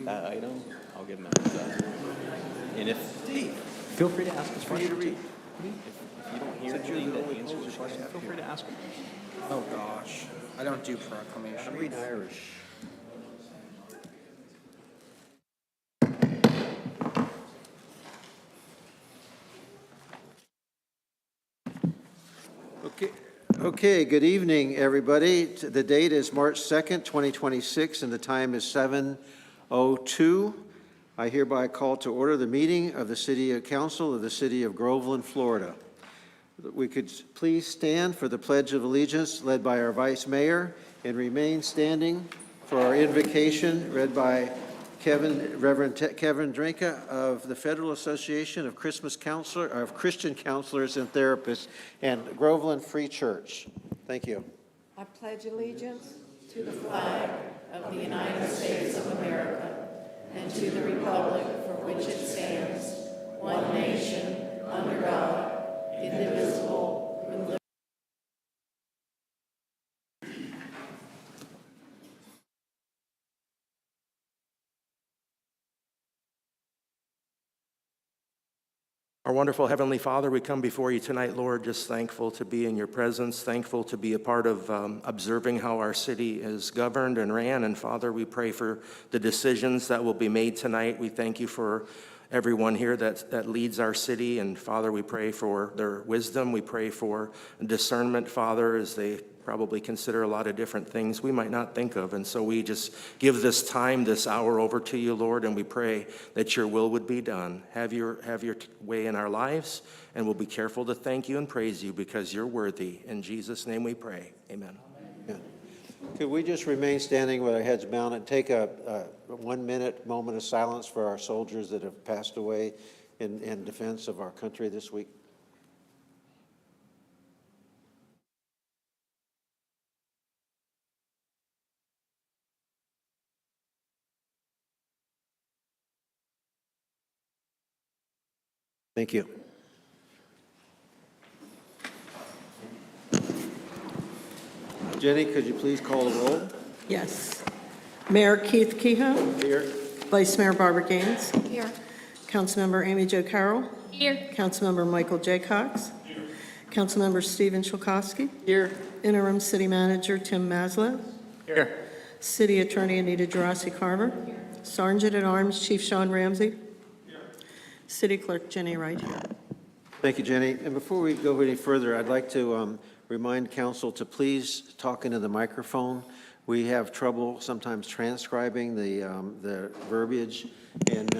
that item, I'll give him a heads up. And if, feel free to ask us for you to read. If you don't hear anything that answers your question, feel free to ask him. Oh gosh, I don't do proclamation. I read Irish. Okay, good evening, everybody. The date is March 2nd, 2026, and the time is 7:02. I hereby call to order the meeting of the City Council of the City of Groveland, Florida. We could please stand for the Pledge of Allegiance led by our Vice Mayor and remain standing for our invocation read by Reverend Kevin Drinka of the Federal Association of Christian Counselors and Therapists and Groveland Free Church. Thank you. I pledge allegiance to the flag of the United States of America and to the republic for which it stands, one nation, under God, indivisible, with liberty. Our wonderful Heavenly Father, we come before you tonight, Lord, just thankful to be in your presence, thankful to be a part of observing how our city is governed and ran. And Father, we pray for the decisions that will be made tonight. We thank you for everyone here that leads our city. And Father, we pray for their wisdom. We pray for discernment, Father, as they probably consider a lot of different things we might not think of. And so we just give this time, this hour over to you, Lord, and we pray that your will would be done. Have your way in our lives, and we'll be careful to thank you and praise you because you're worthy. In Jesus' name we pray. Amen. Yeah. Could we just remain standing with our heads bowed and take a 1 minute moment of silence for our soldiers that have passed away in defense of our country this week? Thank you. Jenny, could you please call the roll? Yes. Mayor Keith Kehoe. Here. Vice Mayor Barbara Gaines. Here. Councilmember Amy Jo Carroll. Here. Councilmember Michael J. Cox. Here. Councilmember Stephen Chilkowski. Here. Interim City Manager Tim Maslow. Here. City Attorney Anita Gerasi Carver. Here. Sergeant at Arms Chief Sean Ramsey. Here. City Clerk Jenny Wright here. Thank you, Jenny. And before we go any further, I'd like to remind council to please talk into the microphone. We have trouble sometimes transcribing the verbiage, and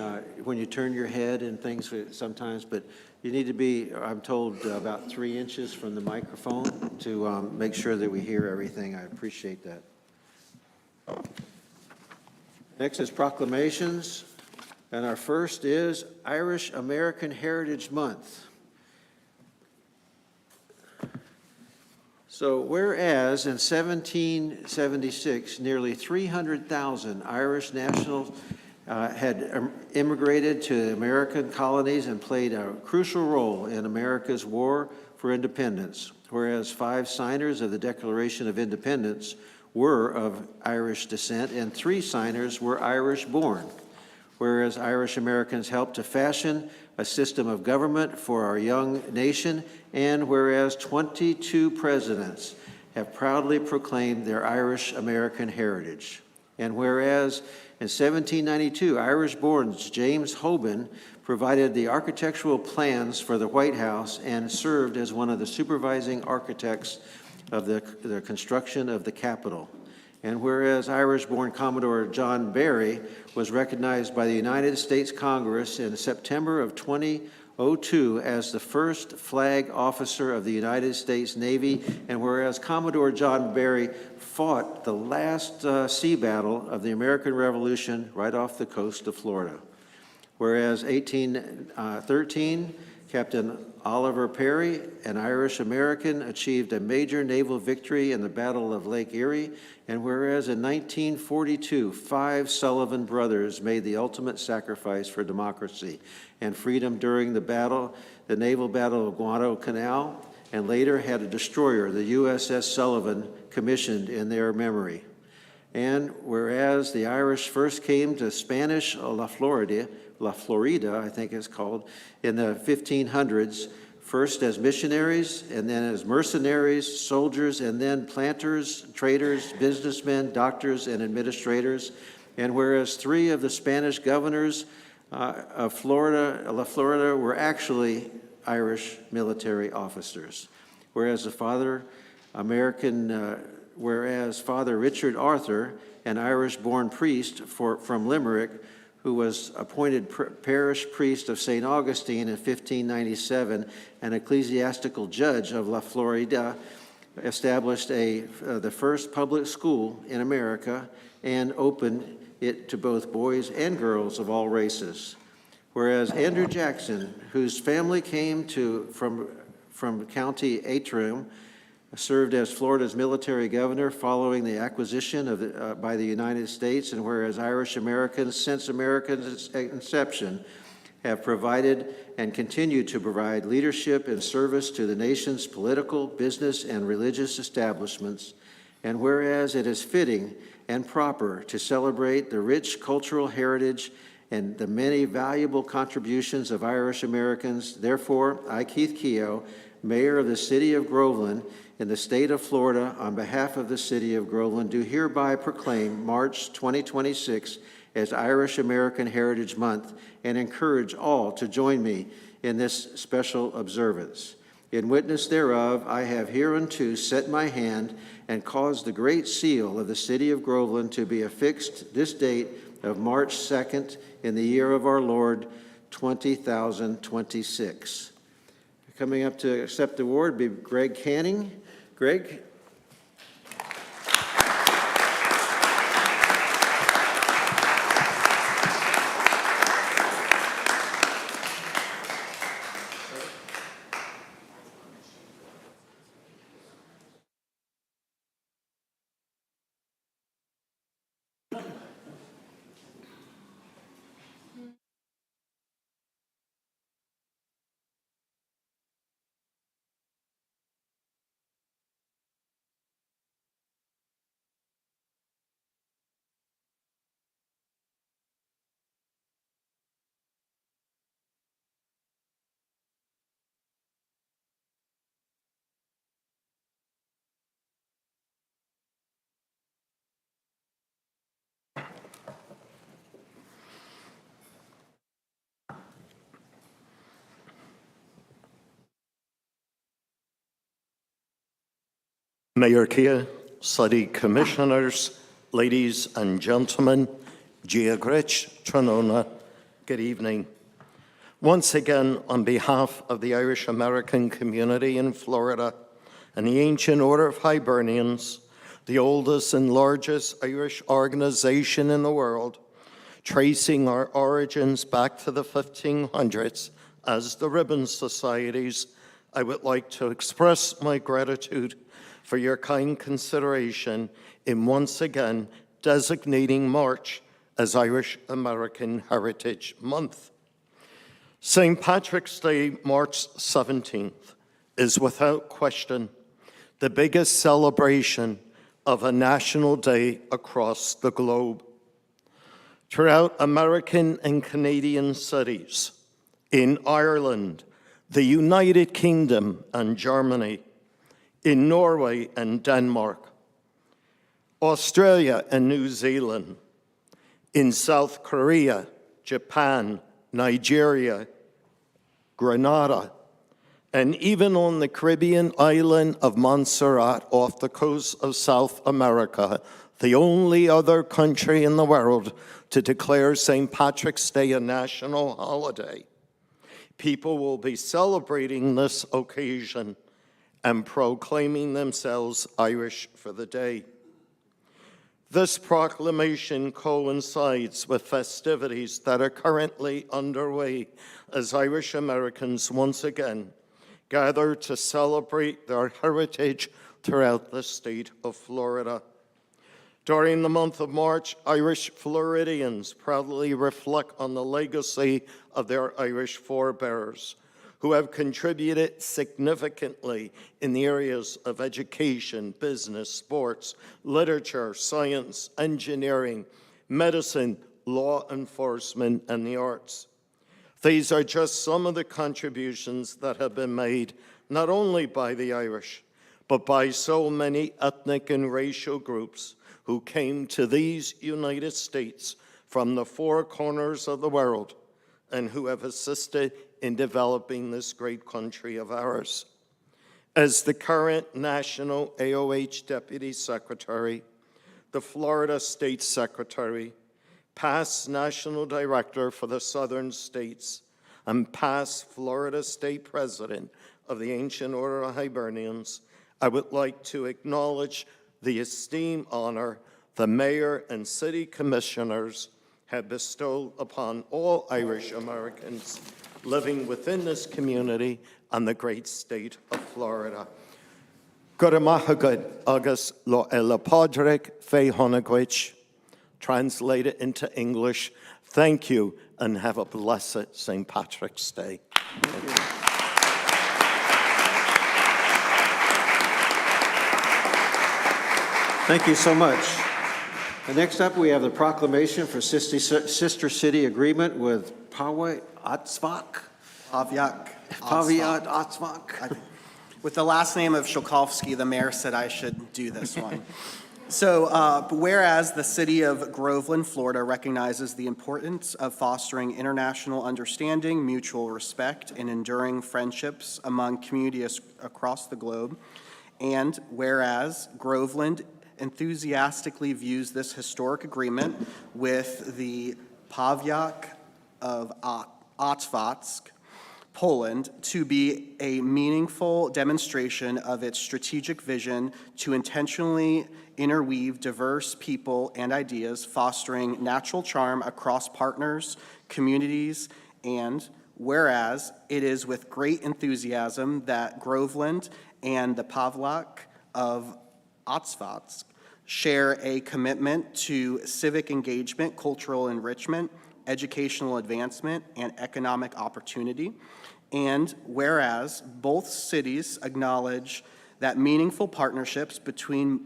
when you turn your head and things sometimes, but you need to be, I'm told, about 3 inches from the microphone to make sure that we hear everything. I appreciate that. Next is proclamations, and our first is Irish American Heritage Month. So whereas in 1776, nearly 300,000 Irish nationals had immigrated to American colonies and played a crucial role in America's war for independence, whereas 5 signers of the Declaration of Independence were of Irish descent and 3 signers were Irish-born, whereas Irish Americans helped to fashion a system of government for our young nation, and whereas 22 presidents have proudly proclaimed their Irish American heritage. And whereas in 1792, Irish-born James Hoban provided the architectural plans for the White House and served as one of the supervising architects of the construction of the Capitol. And whereas Irish-born Commodore John Barry was recognized by the United States Congress in September of 2002 as the first flag officer of the United States Navy, and whereas Commodore John Barry fought the last sea battle of the American Revolution right off the coast of Florida. Whereas 1813, Captain Oliver Perry, an Irish American, achieved a major naval victory in the Battle of Lake Erie, and whereas in 1942, 5 Sullivan brothers made the ultimate sacrifice for democracy and freedom during the naval battle of Guadalcanal, and later had a destroyer, the USS Sullivan, commissioned in their memory. And whereas the Irish first came to Spanish La Florida, I think it's called, in the 1500s, first as missionaries, and then as mercenaries, soldiers, and then planters, traders, businessmen, doctors, and administrators. And whereas 3 of the Spanish governors of Florida, La Florida, were actually Irish military officers. Whereas Father Richard Arthur, an Irish-born priest from Limerick, who was appointed parish priest of St. Augustine in 1597 and ecclesiastical judge of La Florida, established the first public school in America and opened it to both boys and girls of all races. Whereas Andrew Jackson, whose family came from County Antrim, served as Florida's military governor following the acquisition by the United States, and whereas Irish Americans since America's inception have provided and continue to provide leadership and service to the nation's political, business, and religious establishments, and whereas it is fitting and proper to celebrate the rich cultural heritage and the many valuable contributions of Irish Americans, therefore, I, Keith Keogh, Mayor of the City of Groveland, in the state of Florida, on behalf of the City of Groveland, do hereby proclaim March 2026 as Irish American Heritage Month and encourage all to join me in this special observance. In witness thereof, I have hereunto set my hand and caused the great seal of the City of Groveland to be affixed this date of March 2nd in the year of our Lord, 2026. Coming up to accept the award will be Greg Canning. Greg? Mayor Keogh, City Commissioners, ladies and gentlemen, Giagrich Tranona, good evening. Once again, on behalf of the Irish American community in Florida and the Ancient Order of Hibernians, the oldest and largest Irish organization in the world, tracing our origins back to the 1500s as the Ribbon Societies, I would like to express my gratitude for your kind consideration in once again designating March as Irish American Heritage Month. St. Patrick's Day, March 17th, is without question the biggest celebration of a national day across the globe. Throughout American and Canadian cities, in Ireland, the United Kingdom and Germany, in Norway and Denmark, Australia and New Zealand, in South Korea, Japan, Nigeria, Grenada, and even on the Caribbean island of Montserrat off the coast of South America, the only other country in the world to declare St. Patrick's Day a national holiday. People will be celebrating this occasion and proclaiming themselves Irish for the day. This proclamation coincides with festivities that are currently underway as Irish Americans once again gather to celebrate their heritage throughout the state of Florida. During the month of March, Irish Floridians proudly reflect on the legacy of their Irish forebears, who have contributed significantly in the areas of education, business, sports, literature, science, engineering, medicine, law enforcement, and the arts. These are just some of the contributions that have been made not only by the Irish, but by so many ethnic and racial groups who came to these United States from the four corners of the world and who have assisted in developing this great country of ours. As the current National AOH Deputy Secretary, the Florida State Secretary, past National Director for the Southern States, and past Florida State President of the Ancient Order of Hibernians, I would like to acknowledge the esteemed honor the Mayor and City Commissioners have bestowed upon all Irish Americans living within this community and the great state of Florida. Guramahagad agus lo elapodric fe honagwich, translated into English, thank you and have a blessed St. Patrick's Day. Thank you so much. And next up, we have the proclamation for Sister City Agreement with Paviat Atzvak. Paviat Atzvak. With the last name of Shokovsky, the mayor said I should do this one. So, whereas the city of Groveland, Florida recognizes the importance of fostering international understanding, mutual respect, and enduring friendships among communities across the globe, and whereas Groveland enthusiastically views this historic agreement with the Paviak of Otvatsk, Poland, to be a meaningful demonstration of its strategic vision to intentionally interweave diverse people and ideas, fostering natural charm across partners, communities, and whereas it is with great enthusiasm that Groveland and the Paviak of Otsvatsk share a commitment to civic engagement, cultural enrichment, educational advancement, and economic opportunity. And whereas both cities acknowledge that meaningful partnerships between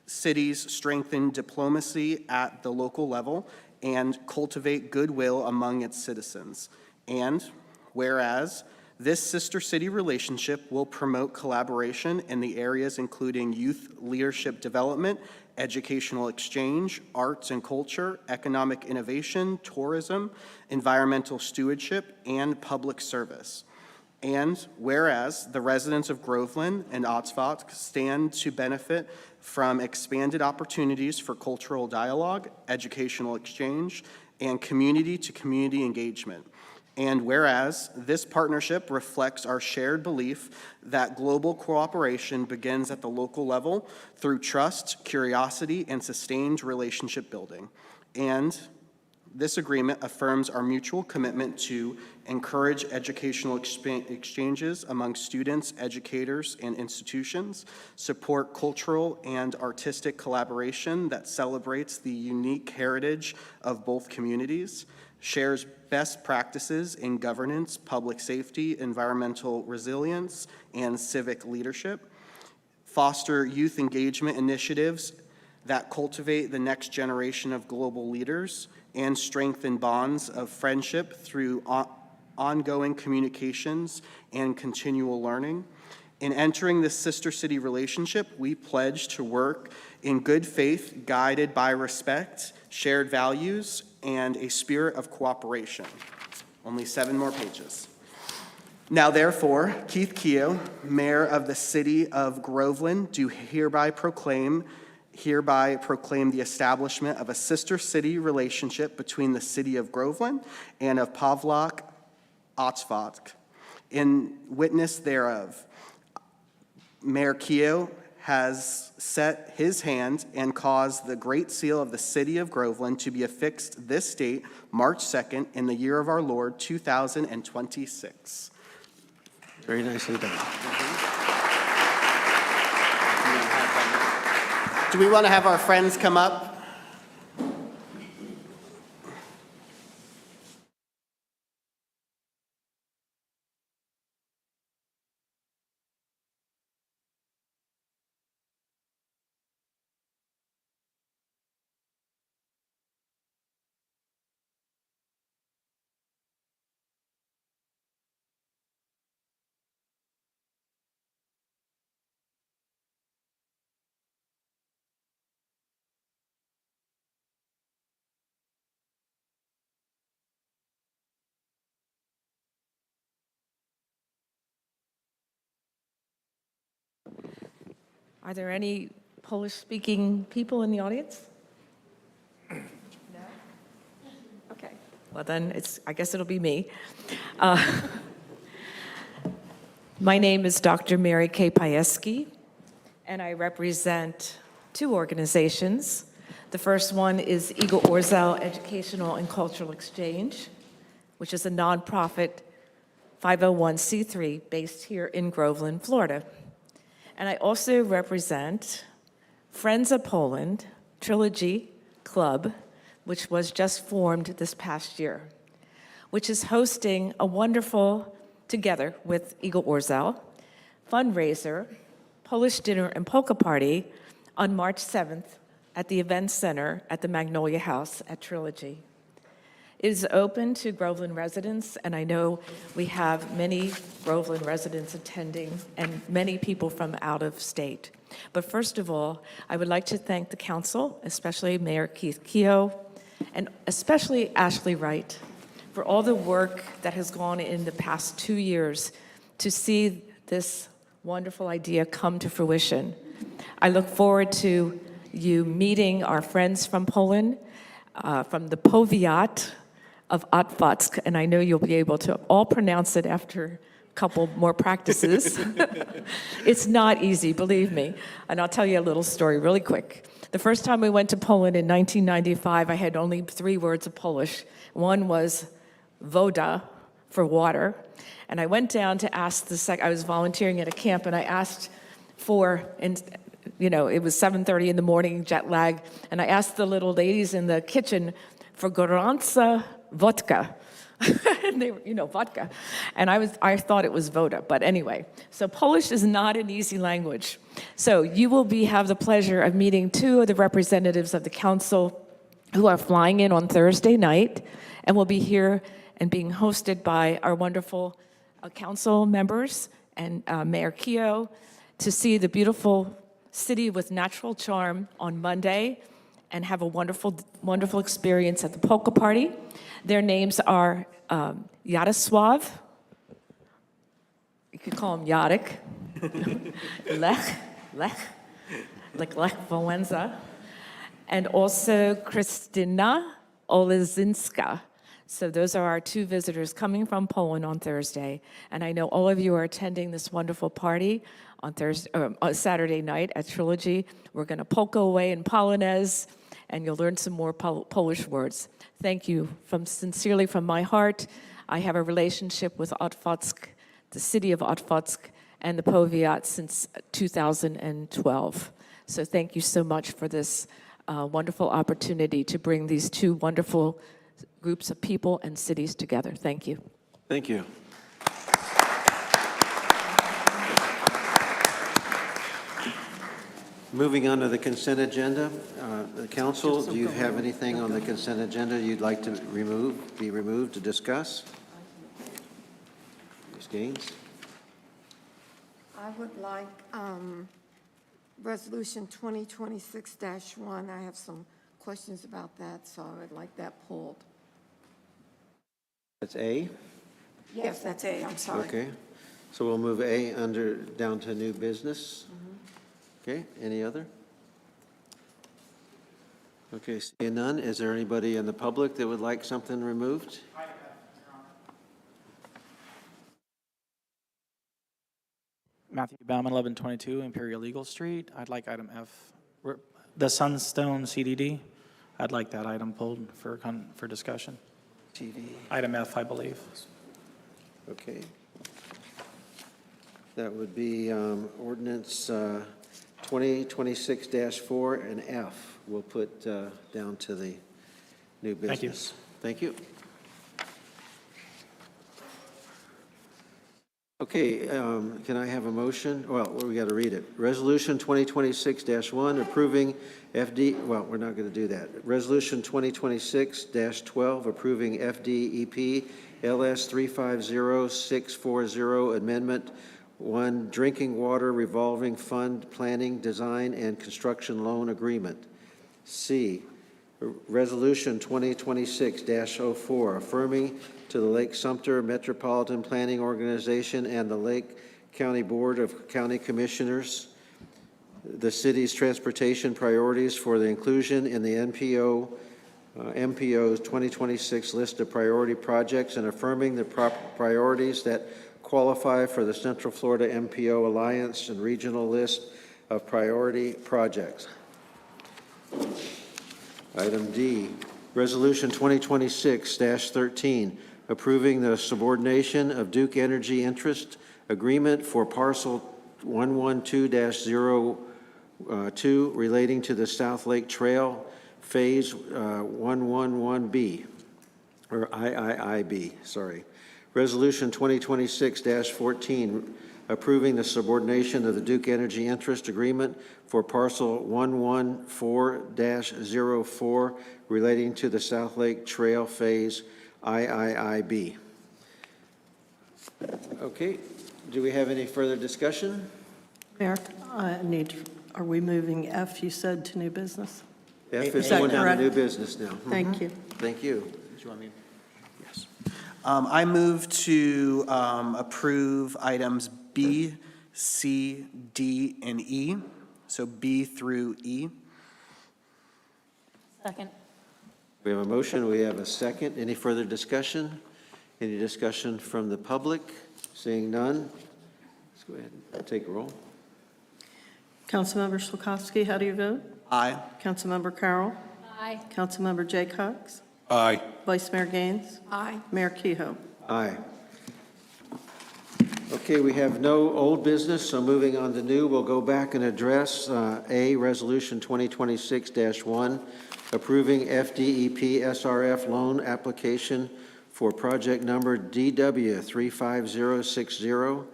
cities strengthen diplomacy at the local level and cultivate goodwill among its citizens. And whereas this sister city relationship will promote collaboration in the areas including youth leadership development, educational exchange, arts and culture, economic innovation, tourism, environmental stewardship, and public service. And whereas the residents of Groveland and Otsvatsk stand to benefit from expanded opportunities for cultural dialogue, educational exchange, and community-to-community engagement. And whereas this partnership reflects our shared belief that global cooperation begins at the local level through trust, curiosity, and sustained relationship building. And this agreement affirms our mutual commitment to encourage educational exchanges among students, educators, and institutions, support cultural and artistic collaboration that celebrates the unique heritage of both communities, shares best practices in governance, public safety, environmental resilience, and civic leadership, foster youth engagement initiatives that cultivate the next generation of global leaders, and strengthen bonds of friendship through ongoing communications and continual learning. In entering this sister city relationship, we pledge to work in good faith, guided by respect, shared values, and a spirit of cooperation. Only 7 more pages. Now therefore, Keith Keogh, Mayor of the City of Groveland, do hereby proclaim the establishment of a sister city relationship between the City of Groveland and of Paviak Otsvatsk. In witness thereof, Mayor Keogh has set his hand and caused the Great Seal of the City of Groveland to be affixed this date, March 2nd, in the year of our Lord, 2026. Very nicely done. Do we want to have our friends come up? Are there any Polish-speaking people in the audience? No? Okay. Well, then I guess it'll be me. My name is Dr. Mary K. Pajeski, and I represent two organizations. The first one is Igor Orzel Educational and Cultural Exchange, which is a nonprofit 501c3 based here in Groveland, Florida. And I also represent Friends of Poland Trilogy Club, which was just formed this past year, which is hosting a wonderful, together with Igor Orzel, fundraiser, Polish dinner and polka party on March 7th at the Event Center at the Magnolia House at Trilogy. It is open to Groveland residents, and I know we have many Groveland residents attending and many people from out of state. But first of all, I would like to thank the council, especially Mayor Keith Keogh, and especially Ashley Wright, for all the work that has gone in the past 2 years to see this wonderful idea come to fruition. I look forward to you meeting our friends from Poland, from the powiat of Otwocka, and I know you'll be able to all pronounce it after a couple more practices. It's not easy, believe me. And I'll tell you a little story really quick. The first time we went to Poland in 1995, I had only 3 words of Polish. One was woda, for water. And I went down to ask I was volunteering at a camp, and I asked for, and it was 7:30 in the morning, jet lag, and I asked the little ladies in the kitchen for gorąca vodka. And they were, vodka. And I thought it was voda, but anyway. So Polish is not an easy language. So you will have the pleasure of meeting 2 of the representatives of the council who are flying in on Thursday night and will be here and being hosted by our wonderful council members and Mayor Keogh to see the beautiful city with natural charm on Monday and have a wonderful, wonderful experience at the polka party. Their names are Yaroslav, you could call him Yadek, Lech Wałęsa, and also Krystyna Olezinska. So those are our 2 visitors coming from Poland on Thursday. And I know all of you are attending this wonderful party on Saturday night at Trilogy. We're going to polka away in Polonese, and you'll learn some more Polish words. Thank you sincerely from my heart. I have a relationship with Otwocka, the city of Otwocka, and the powiat since 2012. So thank you so much for this wonderful opportunity to bring these 2 wonderful groups of people and cities together. Thank you. Thank you. Moving on to the consent agenda. The council, do you have anything on the consent agenda you'd like to be removed to discuss? Ms. Gaines? I would like Resolution 2026-1. I have some questions about that, so I would like that pulled. That's A? Yes, that's A, I'm sorry. Okay. So we'll move A down to new business. Okay, any other? Okay, seeing none, is there anybody in the public that would like something removed? Matthew Bauman, 1122 Imperial Eagle Street. I'd like item F, the Sunstone CDD. I'd like that item pulled for discussion. TV. Item F, I believe. Okay. That would be ordinance 2026-4 and F. We'll put down to the new business. Thank you. Okay, can I have a motion? Well, we got to read it. Resolution 2026-1 approving well, we're not going to do that. Resolution 2026-12 approving FDEP LS 350640 Amendment 1 Drinking Water Revolving Fund Planning, Design, and Construction Loan Agreement. C, Resolution 2026-04 affirming to the Lake Sumter Metropolitan Planning Organization and the Lake County Board of County Commissioners the city's transportation priorities for the inclusion in the MPO's 2026 list of priority projects and affirming the priorities that qualify for the Central Florida MPO Alliance and regional list of priority projects. Item D, Resolution 2026-13, approving the subordination of Duke Energy interest agreement for parcel 112-02 relating to the South Lake Trail Phase 111B, or IIIB, sorry. Resolution 2026-14, approving the subordination of the Duke Energy interest agreement for parcel 114-04 relating to the South Lake Trail Phase IIIB. Okay, do we have any further discussion? Mayor, are we moving F, you said, to new business? F Is is that going down to correct? new business now. Thank you. Thank you. Yes. I move to approve items B, C, D, and E. So B through E. Second. We have a motion, we have a second. Any further discussion? Any discussion from the public? Seeing none, let's go ahead and take a roll. Councilmember Slakowski, how do you vote? Aye. Councilmember Carroll? Aye. Councilmember Jaycox? Aye. Vice Mayor Gaines? Aye. Mayor Kehoe? Aye. Okay, we have no old business, so moving on to new, we'll go back and address A, Resolution 2026-1, approving FDEP SRF loan application for project number DW 35060,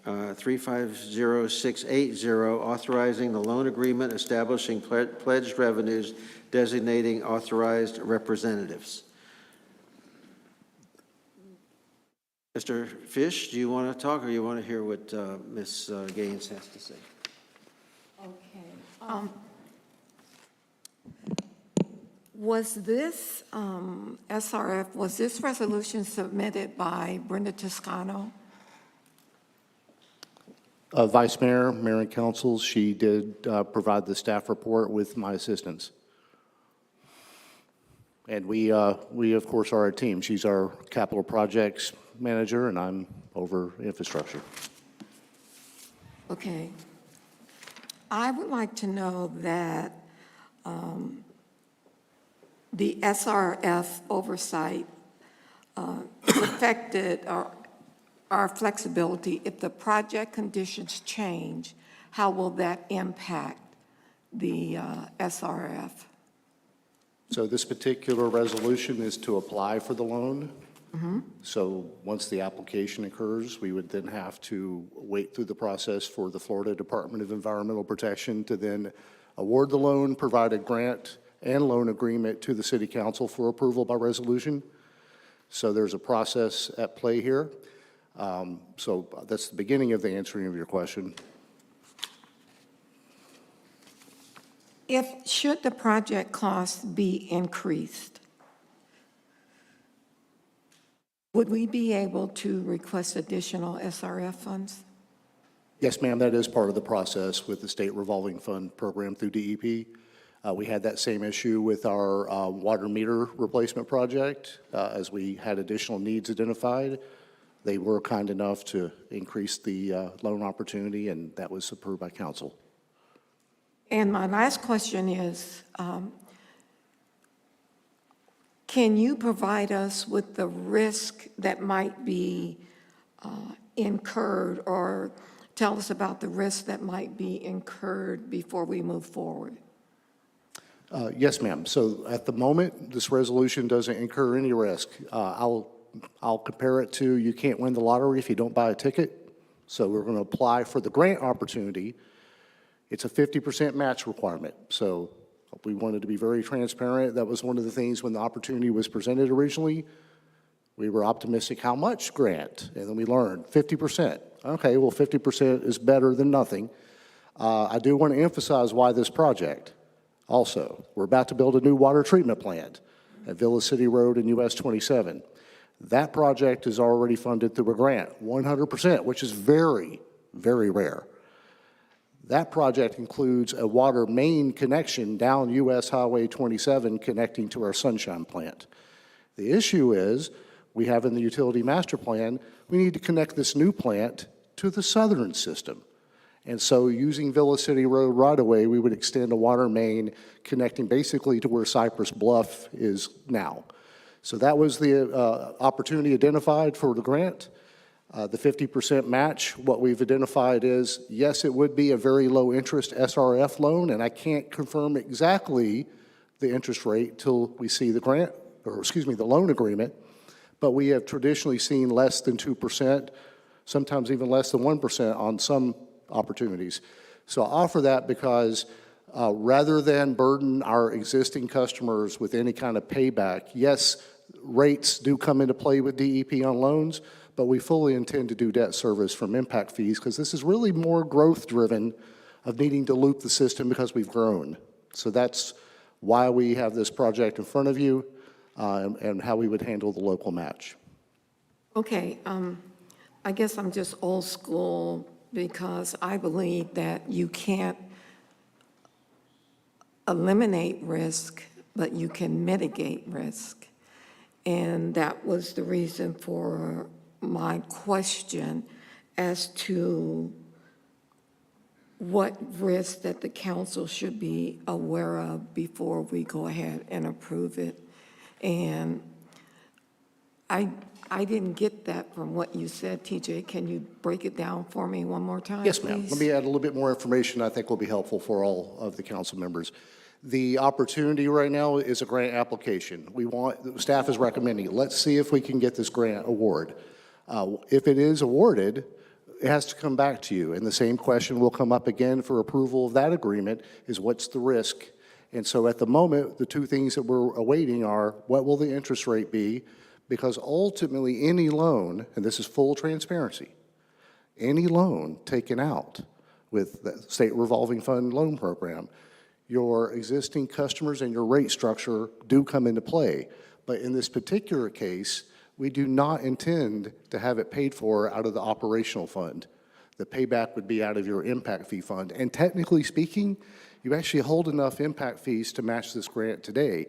350-680, authorizing the loan agreement, establishing pledged revenues, designating authorized representatives. Mr. Fish, do you want to talk, or you want to hear what Ms. Gaines has to say? Okay. Was this SRF, was this resolution submitted by Brenda Toscano? Vice Mayor, Mayor and Council, she did provide the staff report with my assistance. And we of course, are a team. She's our capital projects manager, and I'm over infrastructure. Okay. I would like to know that the SRF oversight affected our flexibility. If the project conditions change, how will that impact the SRF? So this particular resolution is to apply for the loan. So once the application occurs, we would then have to wait through the process for the Florida Department of Environmental Protection to then award the loan, provide a grant and loan agreement to the City Council for approval by resolution. So there's a process at play here. So that's the beginning of the answering of your question. Should the project cost be increased, would we be able to request additional SRF funds? Yes, ma'am, that is part of the process with the State Revolving Fund program through DEP. We had that same issue with our water meter replacement project. As we had additional needs identified, they were kind enough to increase the loan opportunity, and that was approved by council. And my last question is, can you provide us with the risk that might be incurred, or tell us about the risk that might be incurred before we move forward? Yes, ma'am. So at the moment, this resolution doesn't incur any risk. I'll compare it to you can't win the lottery if you don't buy a ticket. So we're going to apply for the grant opportunity. It's a 50% match requirement. So we wanted to be very transparent. That was one of the things when the opportunity was presented originally. We were optimistic how much grant, and then we learned 50%. Okay, well, 50% is better than nothing. I do want to emphasize why this project. Also, we're about to build a new water treatment plant at Villa City Road and US 27. That project is already funded through a grant, 100%, which is very, very rare. That project includes a water main connection down US Highway 27 connecting to our Sunshine plant. The issue is, we have in the utility master plan, we need to connect this new plant to the southern system. And so using Villa City Road right-of-way, we would extend a water main connecting basically to where Cypress Bluff is now. So that was the opportunity identified for the grant. The 50% match, what we've identified is, yes, it would be a very low-interest SRF loan, and I can't confirm exactly the interest rate till we see the grant, or excuse me, the loan agreement, but we have traditionally seen less than 2%, sometimes even less than 1% on some opportunities. So I offer that because rather than burden our existing customers with any kind of payback, yes, rates do come into play with DEP on loans, but we fully intend to do debt service from impact fees because this is really more growth-driven of needing to loop the system because we've grown. So that's why we have this project in front of you and how we would handle the local match. Okay, I guess I'm just old school because I believe that you can't eliminate risk, but you can mitigate risk. And that was the reason for my question as to what risk that the council should be aware of before we go ahead and approve it. And I didn't get that from what you said, TJ. Can you break it down for me one more time, Yes, ma'am. please? Let me add a little bit more information I think will be helpful for all of the council members. The opportunity right now is a grant application. Staff is recommending, let's see if we can get this grant award. If it is awarded, it has to come back to you. And the same question will come up again for approval of that agreement is what's the risk? And so at the moment, the two things that we're awaiting are what will the interest rate be? Because ultimately any loan, and this is full transparency, any loan taken out with the state revolving fund loan program, your existing customers and your rate structure do come into play. But in this particular case, we do not intend to have it paid for out of the operational fund. The payback would be out of your impact fee fund. And technically speaking, you actually hold enough impact fees to match this grant today.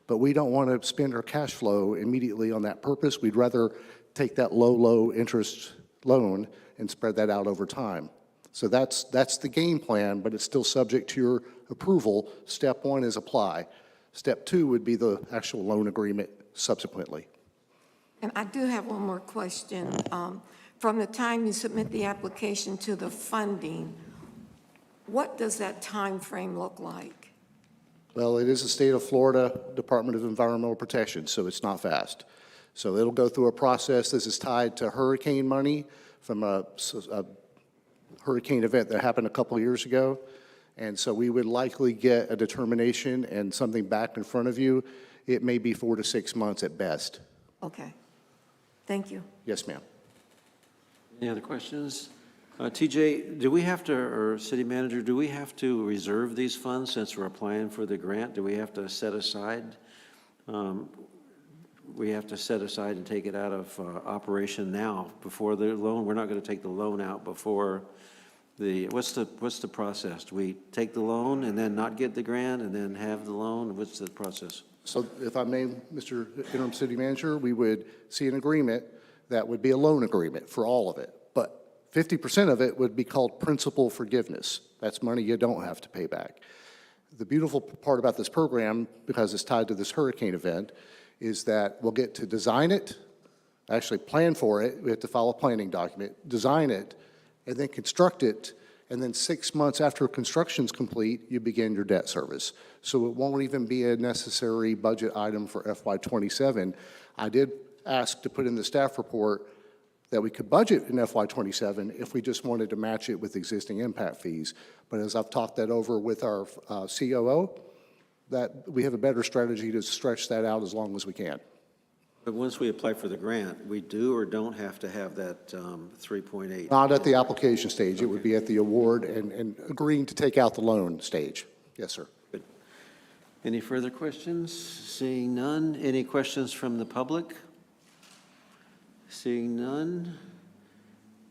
But we don't want to spend our cash flow immediately on that purpose. We'd rather take that low interest loan and spread that out over time. So that's the game plan, but it's still subject to your approval. Step one is apply. Step two would be the actual loan agreement subsequently. And I do have one more question. From the time you submit the application to the funding, what does that time frame look like? Well, it is the state of Florida Department of Environmental Protection, so it's not fast. So it'll go through a process. This is tied to hurricane money from a hurricane event that happened a couple of years ago. And so we would likely get a determination and something back in front of you. It may be 4 to 6 months at best. Okay. Thank you. Yes, ma'am. Any other questions? TJ, do we have to, or city manager, do we have to reserve these funds since we're applying for the grant? Do we have to set aside? We have to set aside and take it out of operation now before the loan? We're not going to take the loan out before what's the process? Do we take the loan and then not get the grant and then have the loan? What's the process? So if I may, Mr. Interim City Manager, we would see an agreement that would be a loan agreement for all of it. But 50% of it would be called principal forgiveness. That's money you don't have to pay back. The beautiful part about this program, because it's tied to this hurricane event, is that we'll get to design it, actually plan for it. We have to file a planning document, design it, and then construct it. And then 6 months after construction's complete, you begin your debt service. So it won't even be a necessary budget item for FY27. I did ask to put in the staff report that we could budget in FY27 if we just wanted to match it with existing impact fees. But as I've talked that over with our COO, that we have a better strategy to stretch that out as long as we can. But once we apply for the grant, we do or don't have to have that 3.8? Not at the application stage. It would be at the award and agreeing to take out the loan stage. Yes, sir. Good. Any further questions? Seeing none. Any questions from the public? Seeing none.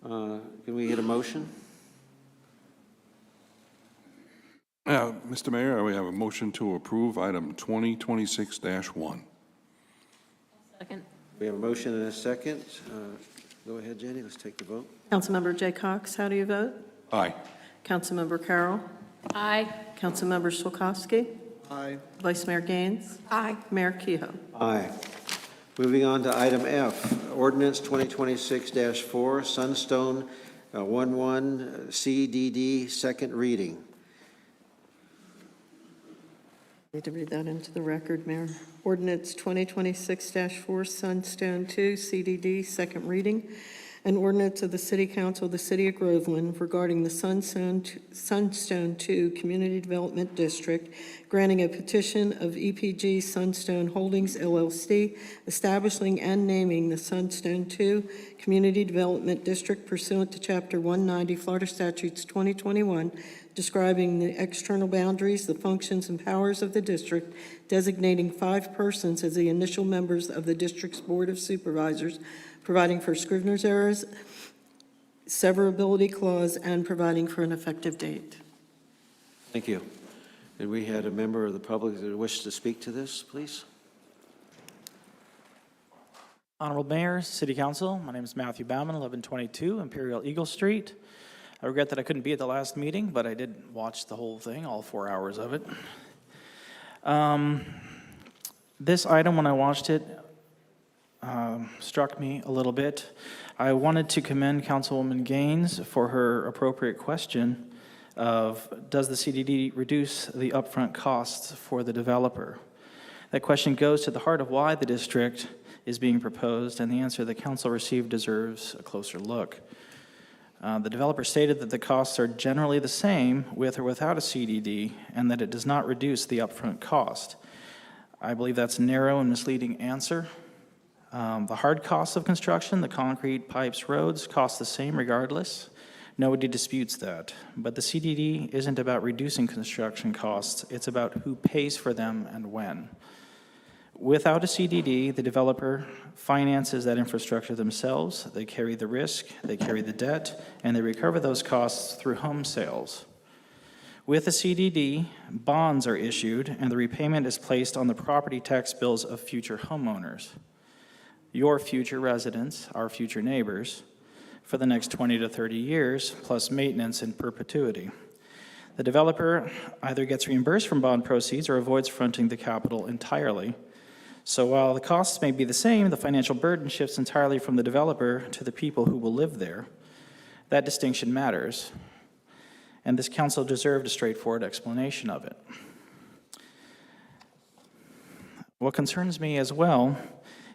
Can we get a motion? Mr. Mayor, we have a motion to approve item 2026-1. Second. We have a motion and a second. Go ahead, Jenny, let's take the vote. Councilmember Jay Cox, how do you vote? Aye. Councilmember Carroll. Aye. Councilmember Solkowski. Aye. Vice Mayor Gaines. Aye. Mayor Kehoe. Aye. Moving on to item F, ordinance 2026-4, Sunstone 11 CDD, second reading. Need to read that into the record, Mayor. Ordinance 2026-4, Sunstone 2, CDD, second reading. An ordinance of the City Council of the City of Groveland regarding the Sunstone 2 Community Development District, granting a petition of EPG Sunstone Holdings LLC, establishing and naming the Sunstone 2 Community Development District pursuant to Chapter 190 Florida Statutes 2021, describing the external boundaries, the functions and powers of the district, designating 5 persons as the initial members of the district's Board of Supervisors, providing for scrivener's errors, severability clause, and providing for an effective date. Thank you. And we had a member of the public that wished to speak to this, please. Honorable Mayor, City Council, my name is Matthew Bauman, 1122 Imperial Eagle Street. I regret that I couldn't be at the last meeting, but I did watch the whole thing, all 4 hours of it. This item, when I watched it, struck me a little bit. I wanted to commend Councilwoman Gaines for her appropriate question of, does the CDD reduce the upfront costs for the developer? That question goes to the heart of why the district is being proposed, and the answer the council received deserves a closer look. The developer stated that the costs are generally the same with or without a CDD, and that it does not reduce the upfront cost. I believe that's a narrow and misleading answer. The hard costs of construction, the concrete, pipes, roads, cost the same regardless. Nobody disputes that. But the CDD isn't about reducing construction costs, it's about who pays for them and when. Without a CDD, the developer finances that infrastructure themselves, they carry the risk, they carry the debt, and they recover those costs through home sales. With a CDD, bonds are issued, and the repayment is placed on the property tax bills of future homeowners, your future residents, our future neighbors, for the next 20 to 30 years, plus maintenance in perpetuity. The developer either gets reimbursed from bond proceeds or avoids fronting the capital entirely. So while the costs may be the same, the financial burden shifts entirely from the developer to the people who will live there. That distinction matters, and this council deserved a straightforward explanation of it. What concerns me as well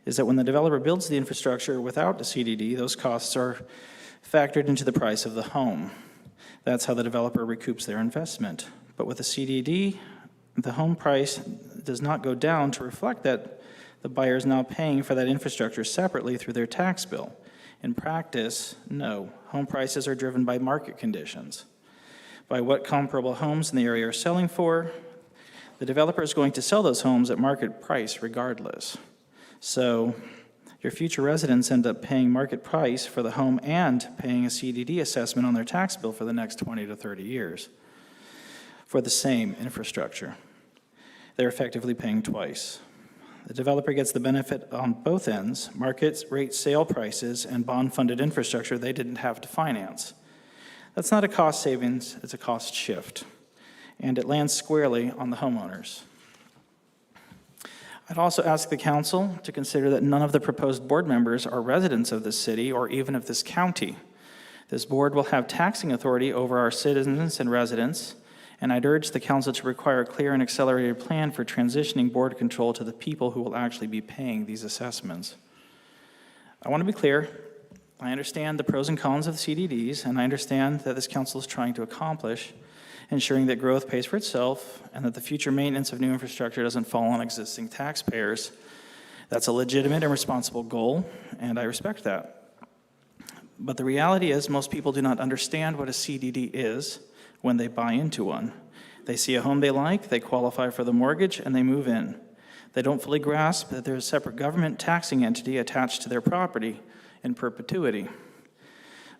is that when the developer builds the infrastructure without a CDD, those costs are factored into the price of the home. That's how the developer recoups their investment. But with a CDD, the home price does not go down to reflect that the buyer is now paying for that infrastructure separately through their tax bill. In practice, no. Home prices are driven by market conditions, by what comparable homes in the area are selling for. The developer is going to sell those homes at market price regardless. So your future residents end up paying market price for the home and paying a CDD assessment on their tax bill for the next 20 to 30 years for the same infrastructure. They're effectively paying twice. The developer gets the benefit on both ends, market rate sale prices and bond-funded infrastructure they didn't have to finance. That's not a cost savings, it's a cost shift, and it lands squarely on the homeowners. I'd also ask the council to consider that none of the proposed board members are residents of this city or even of this county. This board will have taxing authority over our citizens and residents, and I'd urge the council to require a clear and accelerated plan for transitioning board control to the people who will actually be paying these assessments. I want to be clear. I understand the pros and cons of the CDDs, and I understand that this council is trying to accomplish ensuring that growth pays for itself and that the future maintenance of new infrastructure doesn't fall on existing taxpayers. That's a legitimate and responsible goal, and I respect that. But the reality is most people do not understand what a CDD is when they buy into one. They see a home they like, they qualify for the mortgage, and they move in. They don't fully grasp that there's a separate government taxing entity attached to their property in perpetuity.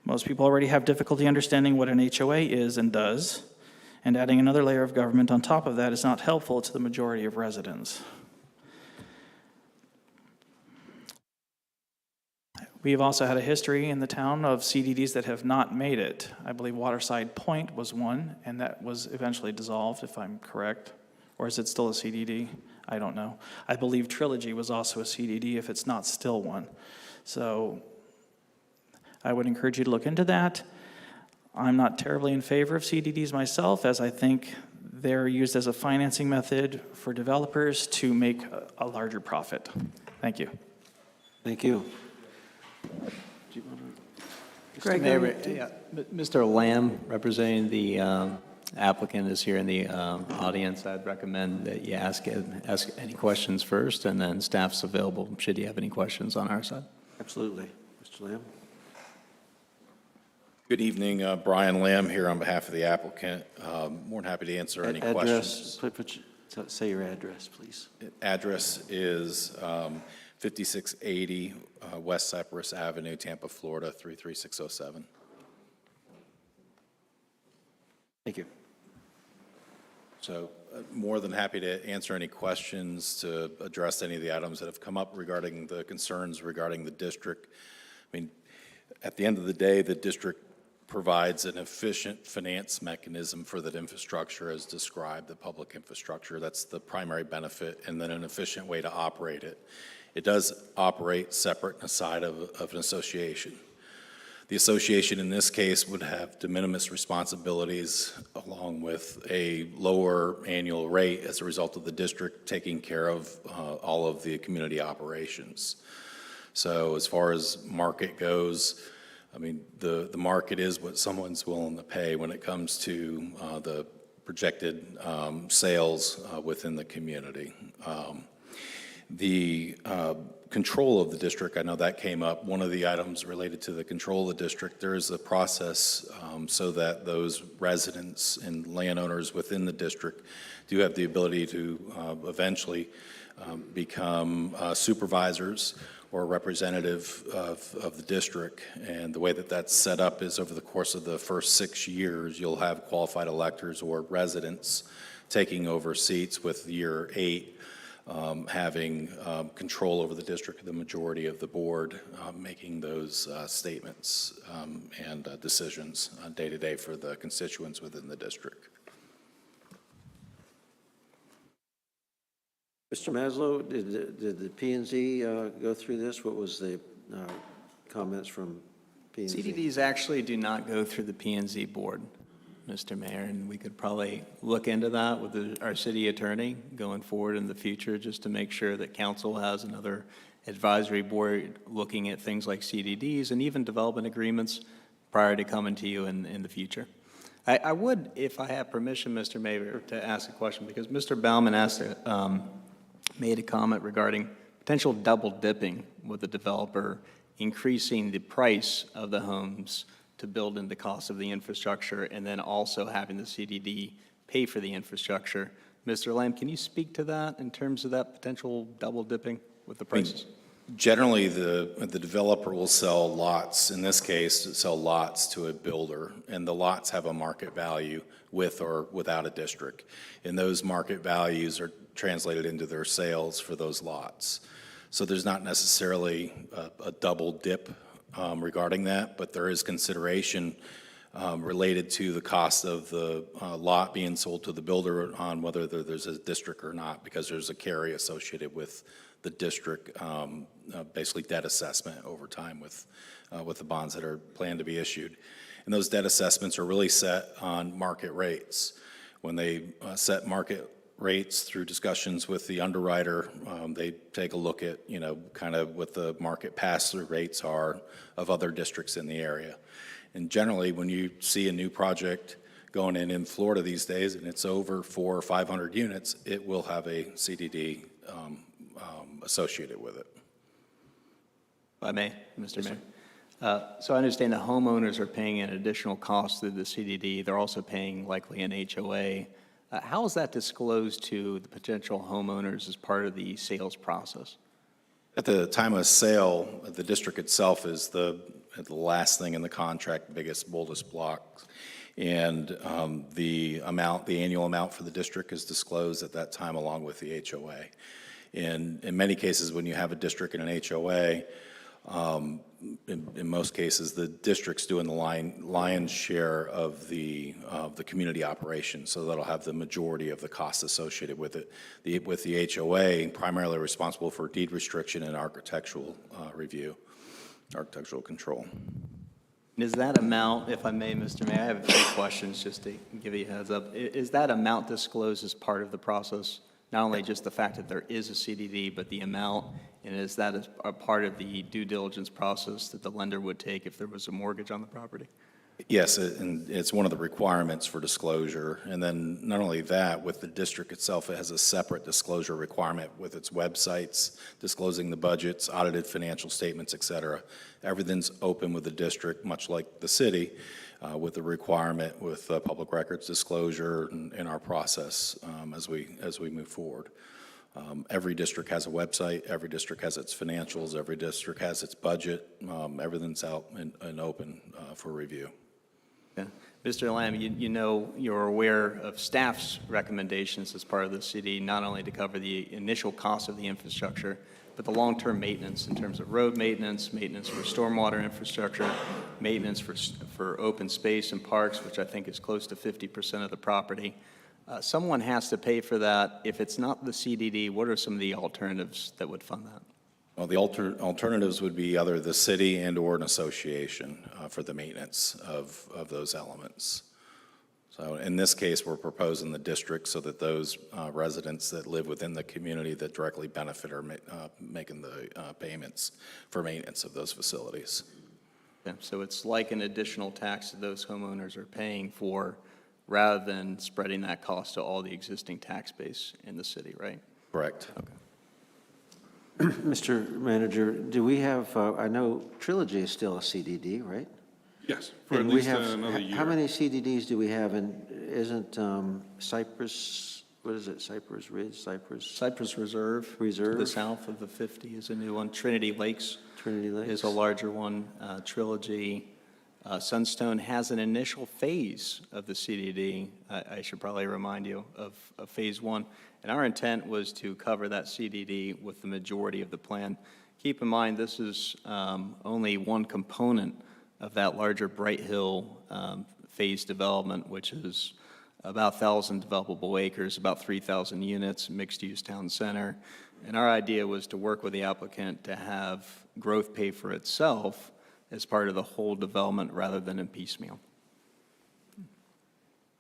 Most people already have difficulty understanding what an HOA is and does, and adding another layer of government on top of that is not helpful to the majority of residents. We have also had a history in the town of CDDs that have not made it. I believe Waterside Point was one, and that was eventually dissolved, if I'm correct. Or is it still a CDD? I don't know. I believe Trilogy was also a CDD, if it's not still one. So I would encourage you to look into that. I'm not terribly in favor of CDDs myself, as I think they're used as a financing method for developers to make a larger profit. Thank you. Thank you. Greg, Mr. Lamb, representing the applicant, is here in the audience. I'd recommend that you ask any questions first, and then staff's available should you have any questions on our side. Absolutely. Mr. Lamb? Good evening, Brian Lamb here on behalf of the applicant. More than happy to answer any questions. Say your address, please. Address is 5680 West Cypress Avenue, Tampa, Florida, 33607. Thank you. So more than happy to answer any questions, to address any of the items that have come up regarding the concerns regarding the district. I mean, at the end of the day, the district provides an efficient finance mechanism for that infrastructure as described, the public infrastructure. That's the primary benefit, and then an efficient way to operate it. It does operate separate and aside of an association. The association in this case would have de minimis responsibilities along with a lower annual rate as a result of the district taking care of all of the community operations. So as far as market goes, I mean, the market is what someone's willing to pay when it comes to the projected sales within the community. The control of the district, I know that came up. One of the items related to the control of the district, there is a process so that those residents and landowners within the district do have the ability to eventually become supervisors or representative of the district. And the way that that's set up is over the course of the first 6 years, you'll have qualified electors or residents taking over seats, with year 8 having control over the district, the majority of the board making those statements and decisions day to day for the constituents within the district. Mr. Maslow, did the P&Z go through this? What was the comments from P&Z? CDDs actually do not go through the P&Z board, Mr. Mayor, and we could probably look into that with our city attorney going forward in the future, just to make sure that council has another advisory board looking at things like CDDs and even development agreements prior to coming to you in the future. I would, if I have permission, Mr. Mayor, to ask a question, because Mr. Baumann made a comment regarding potential double dipping with the developer, increasing the price of the homes to build in the cost of the infrastructure, and then also having the CDD pay for the infrastructure. Mr. Lamb, can you speak to that in terms of that potential double dipping with the prices? Generally, the developer will sell lots, in this case, sell lots to a builder, and the lots have a market value with or without a district. And those market values are translated into their sales for those lots. So there's not necessarily a double dip regarding that, but there is consideration related to the cost of the lot being sold to the builder on whether there's a district or not, because there's a carry associated with the district, basically debt assessment over time with the bonds that are planned to be issued. And those debt assessments are really set on market rates. When they set market rates through discussions with the underwriter, they take a look at, kind of what the market pass-through rates are of other districts in the area. And generally, when you see a new project going in Florida these days, and it's over 400 or 500 units, it will have a CDD associated with it. If I may, Mr. Mayor. So I understand the homeowners are paying an additional cost through the CDD. They're also paying likely an HOA. How is that disclosed to the potential homeowners as part of the sales process? At the time of sale, the district itself is the last thing in the contract, biggest, boldest block. And the annual amount for the district is disclosed at that time along with the HOA. And in many cases, when you have a district and an HOA, in most cases, the district's doing the lion's share of the community operation, so that'll have the majority of the costs associated with it. With the HOA, primarily responsible for deed restriction and architectural review, architectural control. Is that amount, if I may, Mr. Mayor, I have a few questions just to give you a heads up. Is that amount disclosed as part of the process? Not only just the fact that there is a CDD, but the amount, and is that a part of the due diligence process that the lender would take if there was a mortgage on the property? Yes, and it's one of the requirements for disclosure. And then not only that, with the district itself, it has a separate disclosure requirement with its websites, disclosing the budgets, audited financial statements, et cetera. Everything's open with the district, much like the city, with the requirement with public records disclosure in our process as we move forward. Every district has a website, every district has its financials, every district has its budget. Everything's out and open for review. Yeah. Mr. Lamb, you're aware of staff's recommendations as part of the CD, not only to cover the initial cost of the infrastructure, but the long-term maintenance in terms of road maintenance, maintenance for stormwater infrastructure, maintenance for open space and parks, which I think is close to 50% of the property. Someone has to pay for that. If it's not the CDD, what are some of the alternatives that would fund that? Well, the alternatives would be either the city and/or an association for the maintenance of those elements. So in this case, we're proposing the district so that those residents that live within the community that directly benefit are making the payments for maintenance of those facilities. Yeah, so it's like an additional tax that those homeowners are paying for, rather than spreading that cost to all the existing tax base in the city, right? Correct. Okay. Mr. Manager, do we have, I know Trilogy is still a CDD, right? Yes, for at And we least have, another year. how many CDDs do we have? And isn't Cypress, what is it, Cypress Ridge, Cypress Reserve. To the Reserve? south of the 50 is a new one. Trinity Lakes Trinity Lakes? is a larger one. Trilogy. Sunstone has an initial phase of the CDD. I should probably remind you of phase one. And our intent was to cover that CDD with the majority of the plan. Keep in mind, this is only one component of that larger Bright Hill phase development, which is about 1,000 developable acres, about 3,000 units, mixed-use town center. And our idea was to work with the applicant to have growth pay for itself as part of the whole development rather than in piecemeal.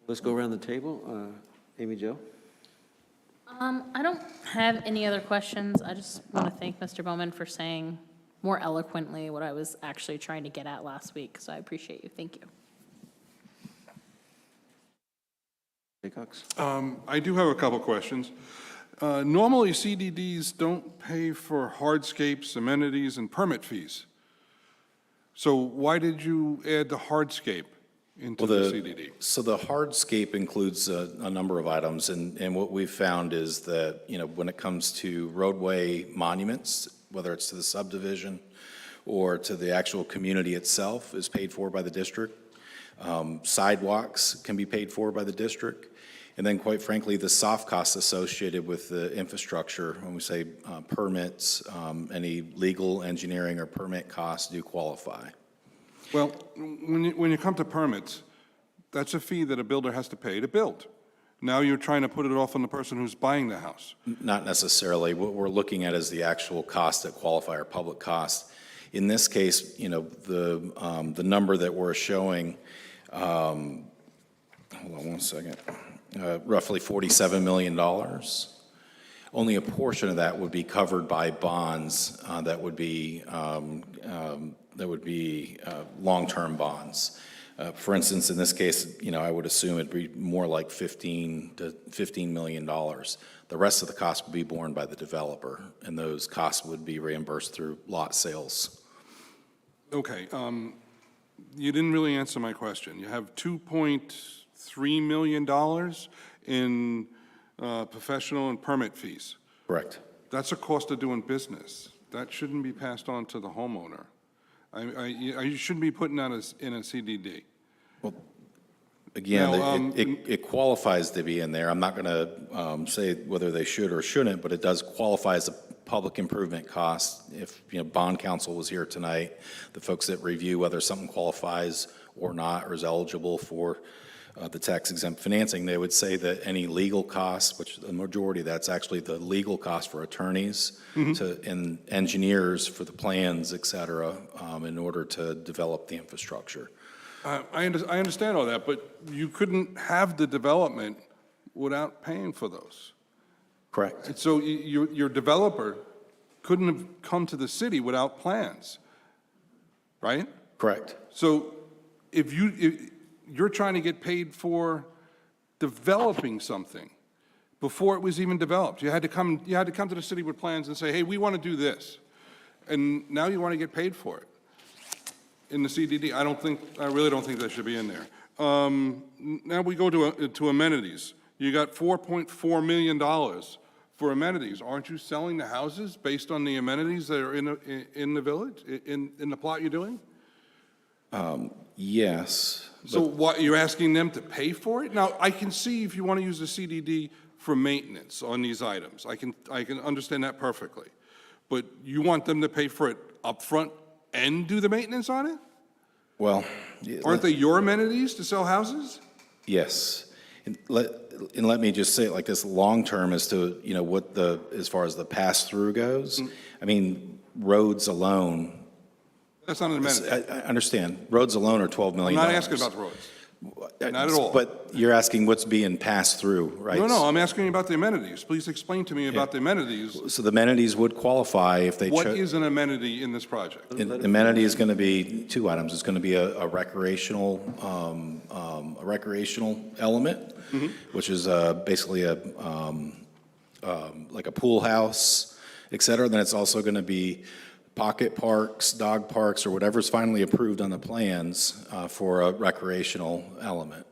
Let's go around the table. Amy Jo? I don't have any other questions. I just want to thank Mr. Bowman for saying more eloquently what I was actually trying to get at last week, so I appreciate you. Thank you. Jay Cox? I do have a couple questions. Normally, CDDs don't pay for hardscapes, amenities, and permit fees. So why did you add the hardscape into the CDD? So the hardscape includes a number of items, and what we've found is that, when it comes to roadway monuments, whether it's to the subdivision or to the actual community itself, is paid for by the district. Sidewalks can be paid for by the district. And then, quite frankly, the soft costs associated with the infrastructure, when we say permits, any legal, engineering, or permit costs do qualify. Well, when you come to permits, that's a fee that a builder has to pay to build. Now you're trying to put it off on the person who's buying the house. Not necessarily. What we're looking at is the actual costs that qualify, or public costs. In this case, the number that we're showing, hold on one second, roughly $47 million. Only a portion of that would be covered by bonds that would be long-term bonds. For instance, in this case, I would assume it'd be more like $15 million. The rest of the cost would be borne by the developer, and those costs would be reimbursed through lot sales. Okay, you didn't really answer my question. You have $2.3 million in professional and permit fees. Correct. That's a cost of doing business. That shouldn't be passed on to the homeowner. You shouldn't be putting that in a CDD. Well, Again, Now, it qualifies to be in there. I'm not going to say whether they should or shouldn't, but it does qualify as a public improvement cost. If, bond counsel was here tonight, the folks that review whether something qualifies or not, or is eligible for the tax exempt financing, they would say that any legal costs, which the majority of that's actually the legal cost for attorneys and engineers for the plans, et cetera, in order to develop the infrastructure. I understand all that, but you couldn't have the development without paying for those. Correct. And so your developer couldn't have come to the city without plans, right? Correct. So if you're trying to get paid for developing something before it was even developed, you had to come to the city with plans and say, hey, we want to do this. And now you want to get paid for it. In the CDD, I really don't think that should be in there. Now we go to amenities. You got $4.4 million for amenities. Aren't you selling the houses based on the amenities that are in the village, in the plot you're doing? Yes. So what, you're asking them to pay for it? Now, I can see if you want to use the CDD for maintenance on these items. I can understand that perfectly. But you want them to pay for it upfront and do the maintenance on it? Well, Aren't they your amenities to sell houses? yes. And let me just say it like this, long-term as to, as far as the pass-through goes, I mean, roads alone. That's not an amenity. I understand. Roads alone are $12 I'm million. not asking about the roads. Not at all. But you're asking what's being passed through, right? No, I'm asking you about the amenities. Please explain to me about the amenities. So the amenities would qualify if they What chose. is an amenity in this project? Amenity is going to be two items. It's going to be a recreational element, which is basically like a pool house, et cetera. Then it's also going to be pocket parks, dog parks, or whatever's finally approved on the plans for a recreational element.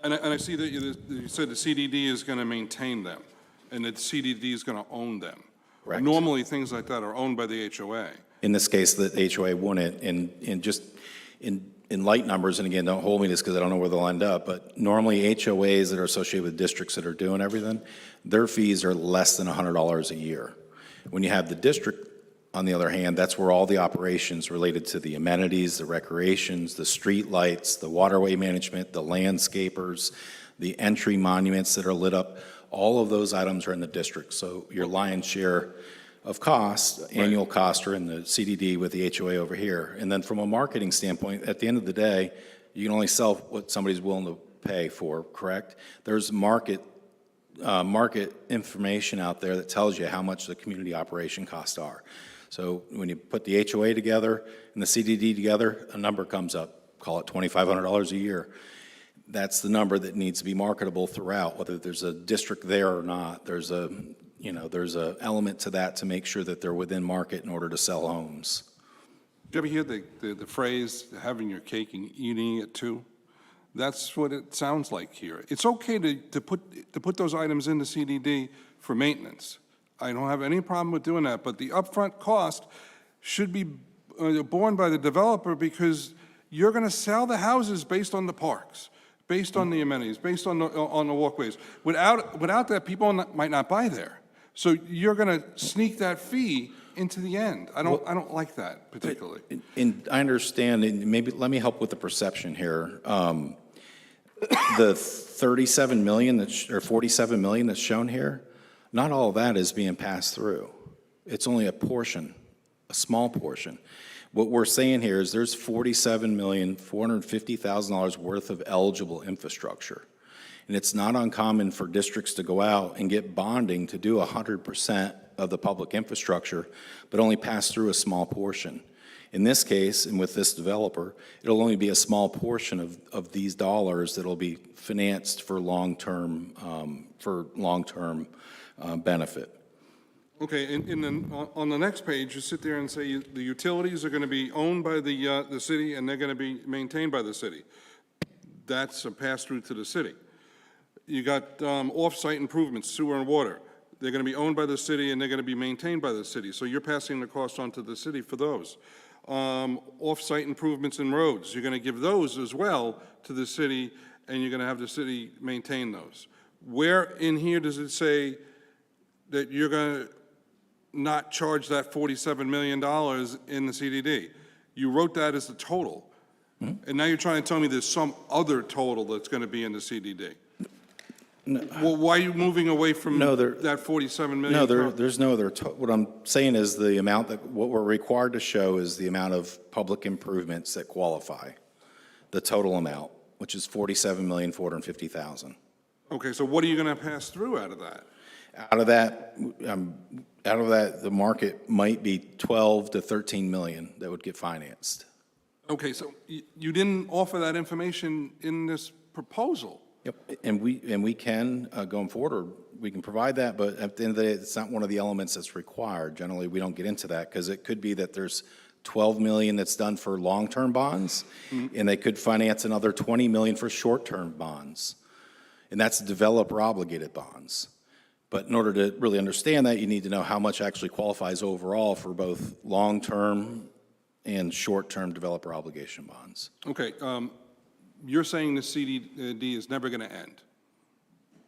And I see that you said the CDD is going to maintain them, and that the CDD is going to own them. Correct. Normally, things like that are owned by the HOA. In this case, the HOA wouldn't, and just in light numbers, and again, don't hold me to this because I don't know where they'll end up, but normally HOAs that are associated with districts that are doing everything, their fees are less than $100 a year. When you have the district, on the other hand, that's where all the operations related to the amenities, the recreations, the street lights, the waterway management, the landscapers, the entry monuments that are lit up, all of those items are in the district. So your lion's share of costs, annual costs, are in the CDD with the HOA over here. And then from a marketing standpoint, at the end of the day, you can only sell what somebody's willing to pay for, correct? There's market information out there that tells you how much the community operation costs are. So when you put the HOA together and the CDD together, a number comes up, call it $2,500 a year. That's the number that needs to be marketable throughout, whether there's a district there or not. There's a element to that to make sure that they're within market in order to sell homes. Did you ever hear the phrase, having your cake and eating it too? That's what it sounds like here. It's okay to put those items in the CDD for maintenance. I don't have any problem with doing that, but the upfront cost should be borne by the developer, because you're going to sell the houses based on the parks, based on the amenities, based on the walkways. Without that, people might not buy there. So you're going to sneak that fee into the end. I don't like that particularly. And I understand, and maybe let me help with the perception here. The 37 million or 47 million that's shown here, not all of that is being passed through. It's only a portion, a small portion. What we're saying here is there's $47,450,000 worth of eligible infrastructure. And it's not uncommon for districts to go out and get bonding to do 100% of the public infrastructure, but only pass through a small portion. In this case, and with this developer, it'll only be a small portion of these dollars that'll be financed for long-term benefit. Okay, and then on the next page, you sit there and say the utilities are going to be owned by the city and they're going to be maintained by the city. That's a pass-through to the city. You got off-site improvements, sewer and water. They're going to be owned by the city and they're going to be maintained by the city. So you're passing the cost on to the city for those. off-site improvements in roads. You're going to give those as well to the city, and you're going to have the city maintain those. Where in here does it say that you're going to not charge that $47 million in the CDD? You wrote that as the total. And now you're trying to tell me there's some other total that's going to be in the CDD. Well, why are you moving away from that $47 million? No, there's no other, what I'm saying is the amount that, what we're required to show is the amount of public improvements that qualify, the total amount, which is $47,450,000. Okay, so what are you going to pass through out of that? Out of that, the market might be 12 to 13 million that would get financed. Okay, so you didn't offer that information in this proposal. Yep, and we can, going forward, or we can provide that, but at the end of the day, it's not one of the elements that's required. Generally, we don't get into that, because it could be that there's 12 million that's done for long-term bonds, and they could finance another 20 million for short-term bonds, and that's developer-obligated bonds. But in order to really understand that, you need to know how much actually qualifies overall for both long-term and short-term developer obligation bonds. Okay, you're saying the CDD is never going to end.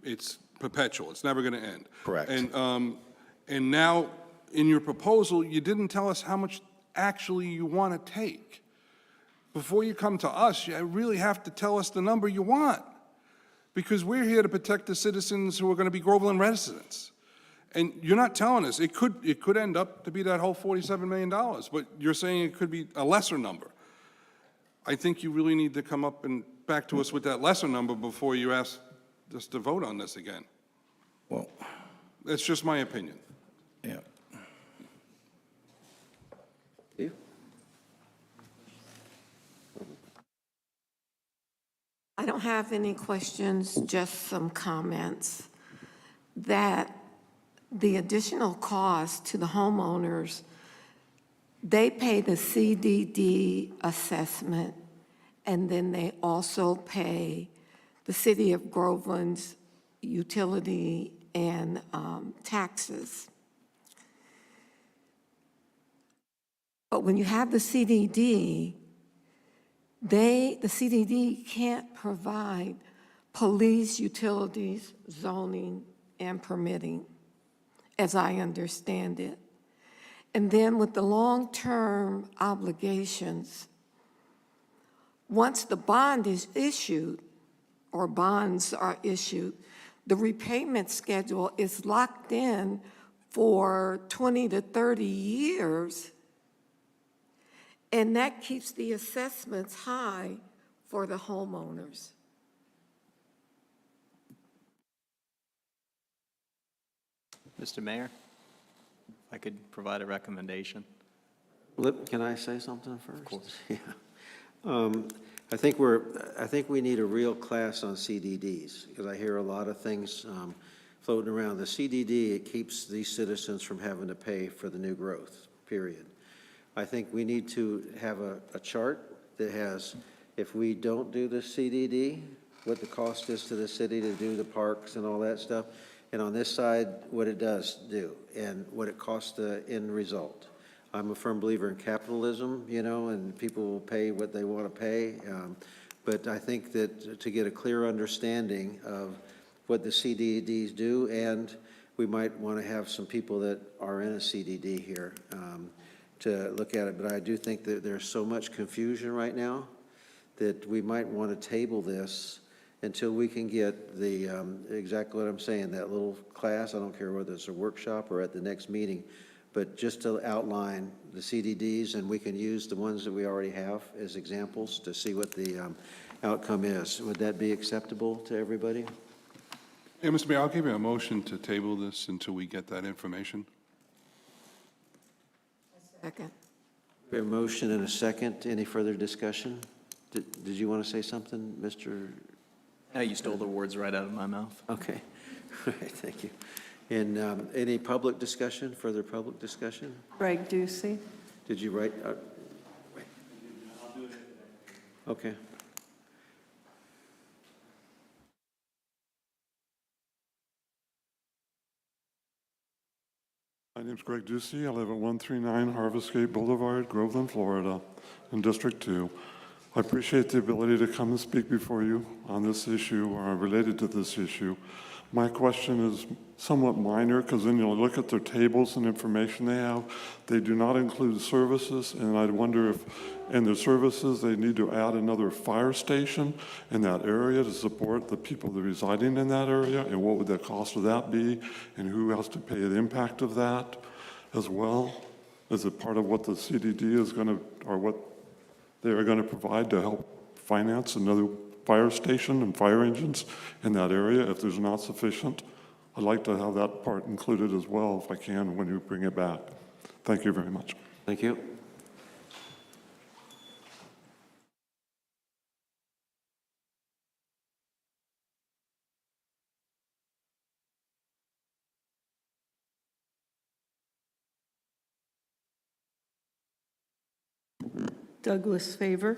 It's perpetual. It's never going to end. Correct. And now, in your proposal, you didn't tell us how much actually you want to take. Before you come to us, you really have to tell us the number you want, because we're here to protect the citizens who are going to be Groveland residents. And you're not telling us. It could end up to be that whole $47 million, but you're saying it could be a lesser number. I think you really need to come up and back to us with that lesser number before you ask us to vote on this again. Well, that's just my opinion. Yeah. You? I don't have any questions, just some comments. That the additional cost to the homeowners, they pay the CDD assessment, and then they also pay the City of Groveland's utility and taxes. But when you have the CDD, the CDD can't provide police, utilities, zoning, and permitting, as I understand it. And then with the long-term obligations, once the bond is issued, or bonds are issued, the repayment schedule is locked in for 20 to 30 years, and that keeps the assessments high for the homeowners. Mr. Mayor, if I could provide a recommendation. Can I say something first? Of course. Yeah. I think we need a real class on CDDs, because I hear a lot of things floating around. The CDD, it keeps these citizens from having to pay for the new growth, period. I think we need to have a chart that has, if we don't do the CDD, what the cost is to the city to do the parks and all that stuff, and on this side, what it does do, and what it costs the end result. I'm a firm believer in capitalism, you know, and people will pay what they want to pay. But I think that to get a clear understanding of what the CDDs do, and we might want to have some people that are in a CDD here to look at it. But I do think that there's so much confusion right now that we might want to table this until we can get the, exactly what I'm saying, that little class. I don't care whether it's a workshop or at the next meeting, but just to outline the CDDs, and we can use the ones that we already have as examples to see what the outcome is. Would that be acceptable to everybody? Yeah, Mr. Mayor, I'll give you a motion to table this until we get that information. Second. We have a motion and a second. Any further discussion? Did you want to say something, Mr.? Yeah, you stole the words right out of my mouth. Okay. All right, thank you. And any public discussion, further public discussion? Greg Ducey. Did you write? Okay. My name's Greg Ducey. I live at 139 Harvestgate Boulevard, Groveland, Florida, in District 2. I appreciate the ability to come and speak before you on this issue or related to this issue. My question is somewhat minor because when you look at their tables and information they have, they do not include services, and I wonder if in their services they need to add another fire station in that area to support the people that are residing in that area, and what would the cost of that be, and who has to pay the impact of that as well? Is it part of what the CDD is going to, or what they are going to provide to help finance another fire station and fire engines in that area if there's not sufficient? I'd like to have that part included as well if I can when you bring it back. Thank you very much. Thank you. Douglas Favor.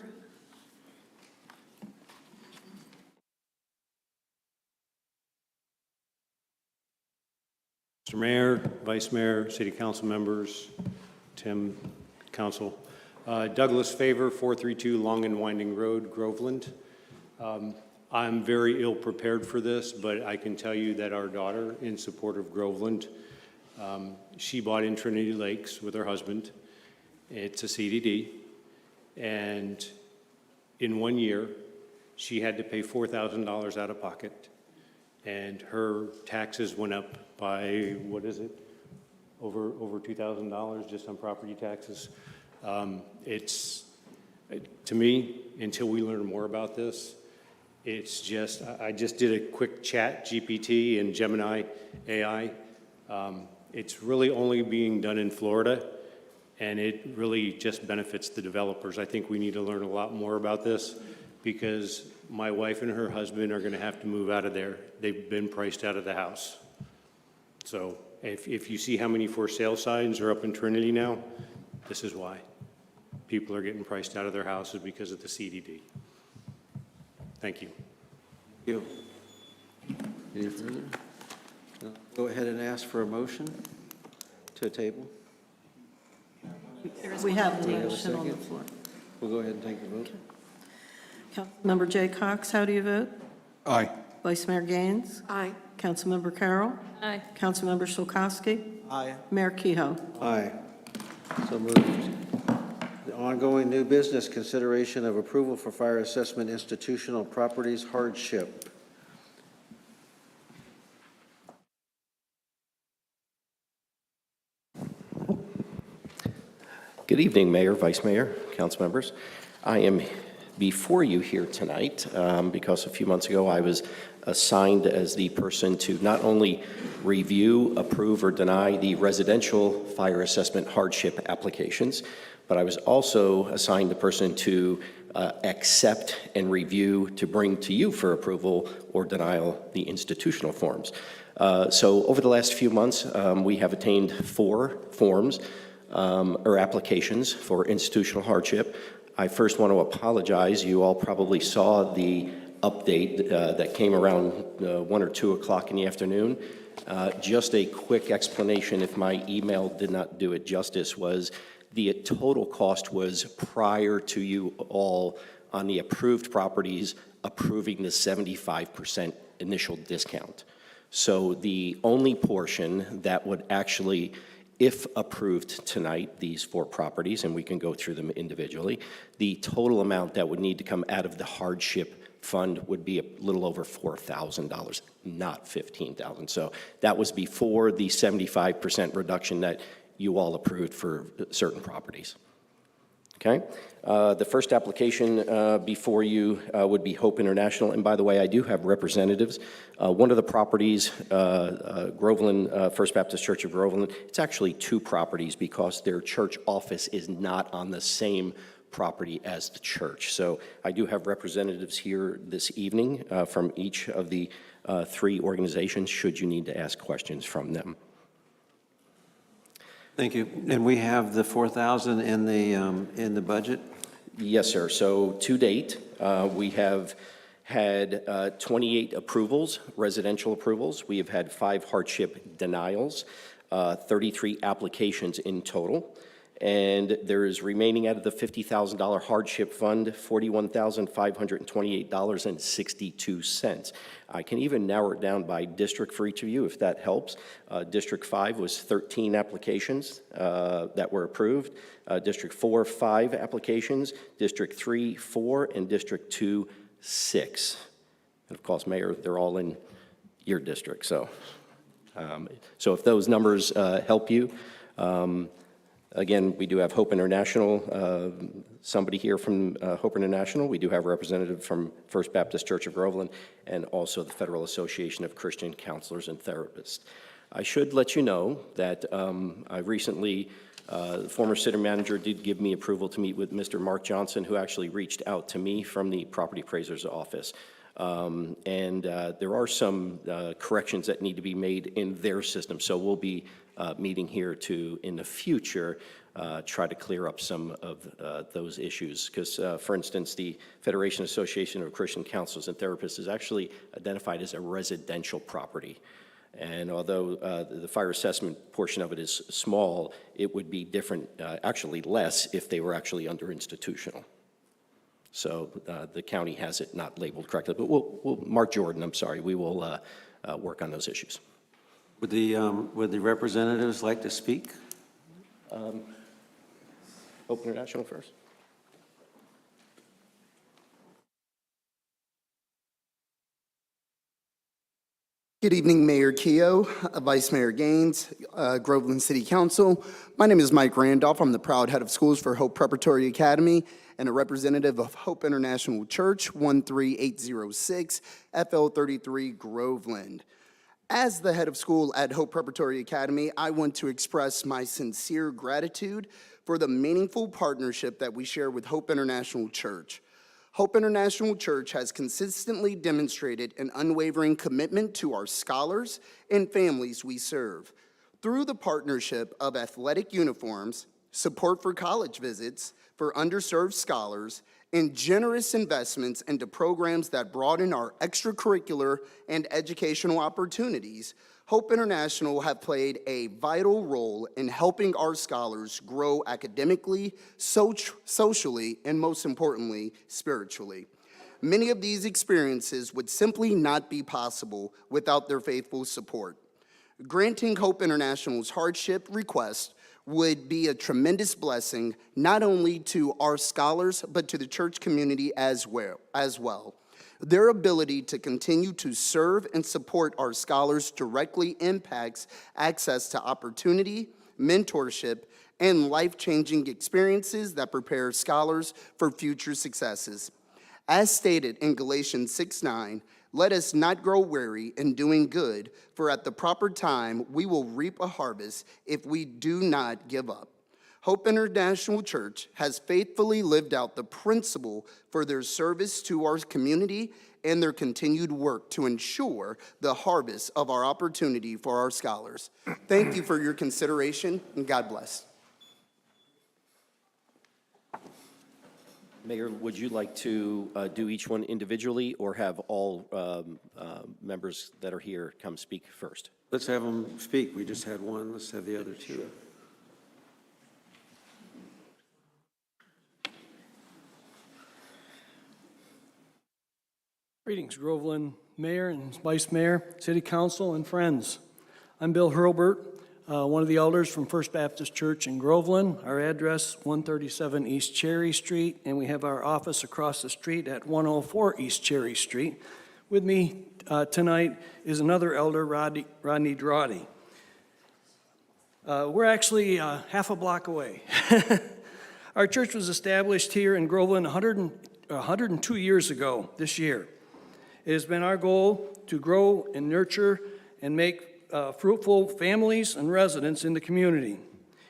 Mr. Mayor, Vice Mayor, City Council members, Tim, Council. Douglas Favor, 432 Long and Winding Road, Groveland. I'm very ill prepared for this, but I can tell you that our daughter, in support of Groveland, she bought in Trinity Lakes with her husband. It's a CDD. And in 1 year, she had to pay $4,000 out of pocket. And her taxes went up by, what is it? Over $2,000 just on property taxes. It's, to me, until we learn more about this, it's just, I just did a quick chat, GPT and Gemini AI. It's really only being done in Florida, and it really just benefits the developers. I think we need to learn a lot more about this because my wife and her husband are going to have to move out of there. They've been priced out of the house. So if you see how many for sale signs are up in Trinity now, this is why. People are getting priced out of their houses because of the CDD. Thank you. Thank you. Any further? No. Go ahead and ask for a motion to table. We have a Do we have a motion on the second? floor. We'll go ahead and take the vote. Councilmember Jay Cox, how do you vote? Aye. Vice Mayor Gaines? Aye. Councilmember Carroll? Aye. Councilmember Szulkowski? Aye. Mayor Kehoe? Aye. So moved. The ongoing new business, consideration of approval for fire assessment institutional properties hardship. Good evening, Mayor, Vice Mayor, council members. I am before you here tonight because a few months ago I was assigned as the person to not only review, approve, or deny the residential fire assessment hardship applications, but I was also assigned the person to accept and review to bring to you for approval or denial the institutional forms. So over the last few months, we have attained 4 forms or applications for institutional hardship. I first want to apologize. You all probably saw the update that came around 1 or 2 o'clock in the afternoon. Just a quick explanation, if my email did not do it justice, was the total cost was prior to you all on the approved properties approving the 75% initial discount. So the only portion that would actually, if approved tonight, these 4 properties, and we can go through them individually, the total amount that would need to come out of the hardship fund would be a little over $4,000, not $15,000. So that was before the 75% reduction that you all approved for certain properties. Okay? The first application before you would be Hope International. And by the way, I do have representatives. One of the properties, Groveland, First Baptist Church of Groveland, it's actually 2 properties because their church office is not on the same property as the church. So I do have representatives here this evening from each of the 3 organizations, should you need to ask questions from them. Thank you. And we have the 4,000 in the budget? Yes, sir. So to date, we have had 28 approvals, residential approvals. We have had 5 hardship denials. 33 applications in total. And there is remaining out of the $50,000 hardship fund, $41,528.62. I can even narrow it down by district for each of you, if that helps. District 5 was 13 applications that were approved. District 4, 5 applications. District 3, 4, and District 2, 6. And of course, Mayor, they're all in your district. So if those numbers help you, again, we do have Hope International, somebody here from Hope International. We do have a representative from First Baptist Church of Groveland, and also the Federal Association of Christian Counselors and Therapists. I should let you know that I recently, the former city manager did give me approval to meet with Mr. Mark Johnson, who actually reached out to me from the property appraiser's office. There are some corrections that need to be made in their system, so we'll be meeting here to, in the future, try to clear up some of those issues. Because, for instance, the Federation Association of Christian Counselors and Therapists is actually identified as a residential property. And although the fire assessment portion of it is small, it would be different, actually less, if they were actually under institutional. So the county has it not labeled correctly, but we'll Mark Jordan, I'm sorry, we will work on those issues. Would the representatives like to speak? Hope International first. Good evening, Mayor Keough, Vice Mayor Gaines, Groveland City Council. My name is Mike Randolph. I'm the proud head of schools for Hope Preparatory Academy and a representative of Hope International Church, 13806 FL 33 Groveland. As the head of school at Hope Preparatory Academy, I want to express my sincere gratitude for the meaningful partnership that we share with Hope International Church. Hope International Church has consistently demonstrated an unwavering commitment to our scholars and families we serve. Through the partnership of athletic uniforms, support for college visits for underserved scholars, and generous investments into programs that broaden our extracurricular and educational opportunities, Hope International have played a vital role in helping our scholars grow academically, socially, and most importantly, spiritually. Many of these experiences would simply not be possible without their faithful support. Granting Hope International's hardship request would be a tremendous blessing, not only to our scholars, but to the church community as well. Their ability to continue to serve and support our scholars directly impacts access to opportunity, mentorship, and life-changing experiences that prepare scholars for future successes. As stated in Galatians 6:9, let us not grow weary in doing good, for at the proper time we will reap a harvest if we do not give up. Hope International Church has faithfully lived out the principle for their service to our community and their continued work to ensure the harvest of our opportunity for our scholars. Thank you for your consideration, and God bless. Mayor, would you like to do each one individually or have all members that are here come speak first? Let's have them speak. We just had one. Let's have the other two. Greetings, Groveland Mayor and Vice Mayor, City Council, and friends. I'm Bill Hurlbert, one of the elders from First Baptist Church in Groveland. Our address, 137 East Cherry Street, and we have our office across the street at 104 East Cherry Street. With me tonight is another elder, Rodney Drawdy. We're actually half a block away. Our church was established here in Groveland 102 years ago this year. It has been our goal to grow and nurture and make fruitful families and residents in the community.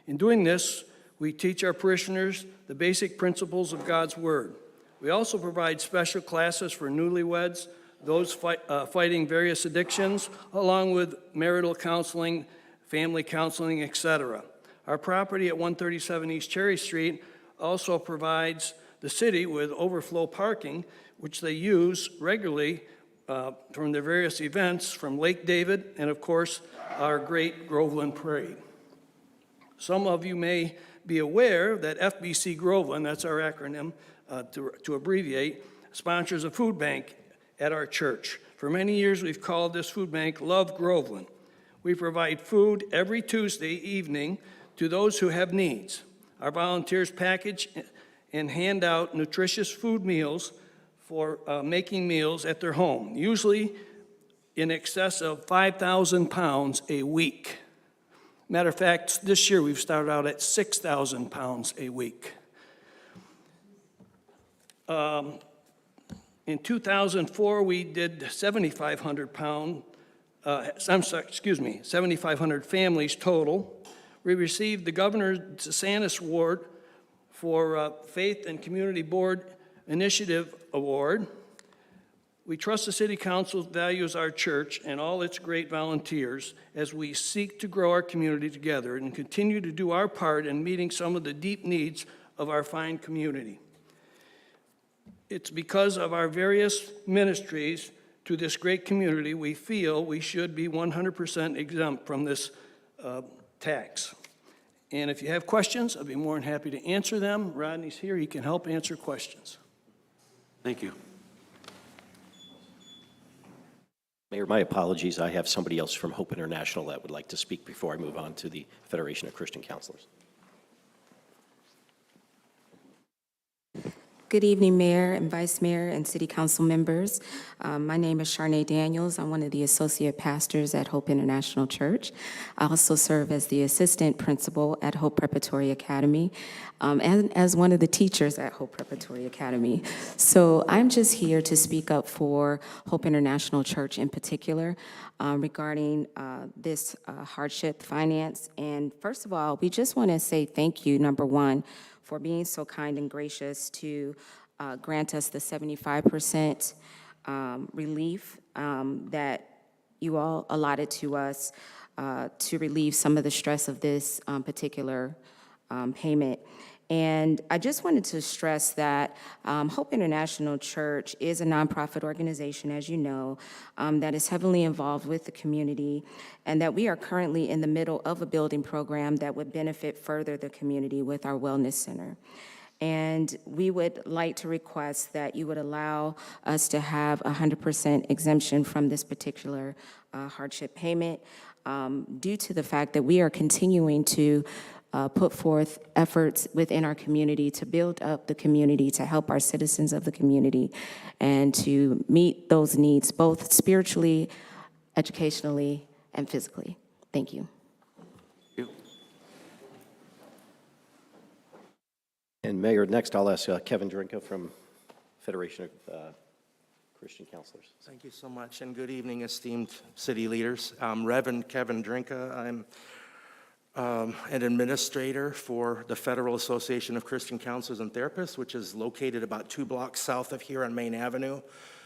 In doing this, we teach our parishioners the basic principles of God's Word. We also provide special classes for newlyweds, those fighting various addictions, along with marital counseling, family counseling, etc. Our property at 137 East Cherry Street also provides the city with overflow parking, which they use regularly from the various events from Lake David and, of course, our great Groveland Parade. Some of you may be aware that FBC Groveland, that's our acronym to abbreviate, sponsors a food bank at our church. For many years, we've called this food bank Love Groveland. We provide food every Tuesday evening to those who have needs. Our volunteers package and hand out nutritious food meals for making meals at their home, usually in excess of 5,000 pounds a week. Matter of fact, this year we've started out at 6,000 pounds a week. In 2004, we did 7,500 families total. We received the Governor DeSantis Award for Faith and Community Board Initiative Award. We trust the City Council values our church and all its great volunteers as we seek to grow our community together and continue to do our part in meeting some of the deep needs of our fine community. It's because of our various ministries to this great community we feel we should be 100% exempt from this tax. And if you have questions, I'd be more than happy to answer them. Rodney's here, he can help answer questions. Thank you. Mayor, my apologies. I have somebody else from Hope International that would like to speak before I move on to the Federation of Christian Counselors. Good evening, Mayor and Vice Mayor and City Council members. My name is Sharnae Daniels. I'm one of the associate pastors at Hope International Church. I also serve as the assistant principal at Hope Preparatory Academy and as one of the teachers at Hope Preparatory Academy. So I'm just here to speak up for Hope International Church in particular regarding this hardship finance. And first of all, we just want to say thank you, number one, for being so kind and gracious to grant us the 75% relief that you all allotted to us to relieve some of the stress of this particular payment. And I just wanted to stress that Hope International Church is a nonprofit organization, as you know, that is heavily involved with the community, and that we are currently in the middle of a building program that would benefit further the community with our wellness center. And we would like to request that you would allow us to have 100% exemption from this particular hardship payment due to the fact that we are continuing to put forth efforts within our community to build up the community, to help our citizens of the community, and to meet those needs both spiritually, educationally, and physically. Thank you. And Mayor, next I'll ask Kevin Drinka from Federation of Christian Counselors. Thank you so much, and good evening, esteemed city leaders. Reverend Kevin Drinka. I'm an administrator for the Federal Association of Christian Counselors and Therapists, which is located about 2 blocks south of here on Main Avenue.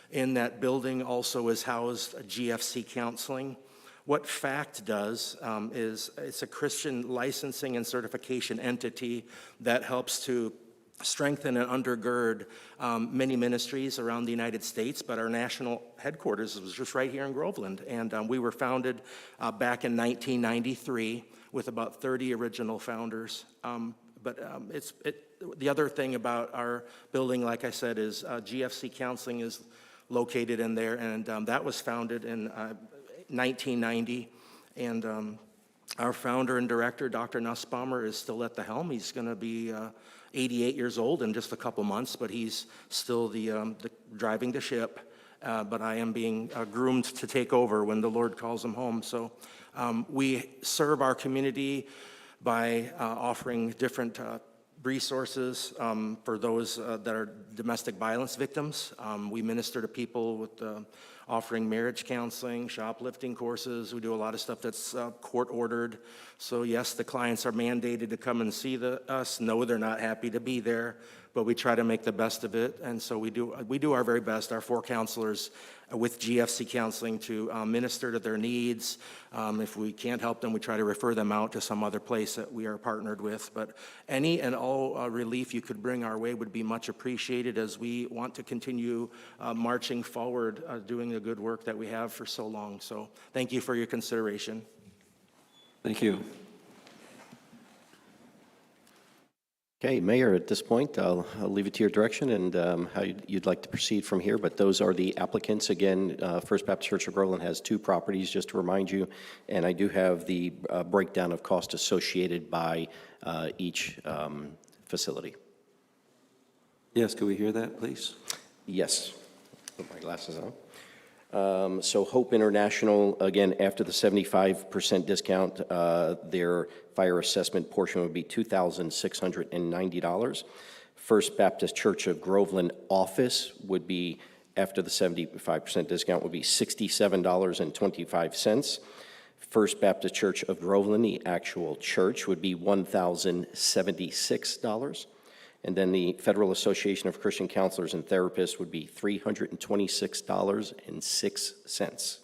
In that building also is housed GFC Counseling. What FACT does is it's a Christian licensing and certification entity that helps to strengthen and undergird many ministries around the United States, but our national headquarters was just right here in Groveland. And we were founded back in 1993 with about 30 original founders. The other thing about our building, like I said, is GFC Counseling is located in there, and that was founded in 1990. And our founder and director, Dr. Nussbaumer, is still at the helm. He's going to be 88 years old in just a couple months, but he's still the driving the ship. But I am being groomed to take over when the Lord calls him home. So we serve our community by offering different resources for those that are domestic violence victims. We minister to people with offering marriage counseling, shoplifting courses. We do a lot of stuff that's court-ordered. So yes, the clients are mandated to come and see us. No, they're not happy to be there, but we try to make the best of it. And so we do our very best, our 4 counselors with GFC counseling to minister to their needs. If we can't help them, we try to refer them out to some other place that we are partnered with. But any and all relief you could bring our way would be much appreciated as we want to continue marching forward, doing the good work that we have for so long. So thank you for your consideration. Thank you. Okay, Mayor, at this point, I'll leave it to your direction and how you'd like to proceed from here, but those are the applicants. Again, First Baptist Church of Groveland has 2 properties, just to remind you, and I do have the breakdown of cost associated by each facility. Yes, could we hear that, please? Yes. Put my glasses on. So Hope International, again, after the 75% discount, their fire assessment portion would be $2,690. First Baptist Church of Groveland office would be, after the 75% discount, would be $67.25. First Baptist Church of Groveland, the actual church, would be $1,076. And then the Federal Association of Christian Counselors and Therapists would be $326.06.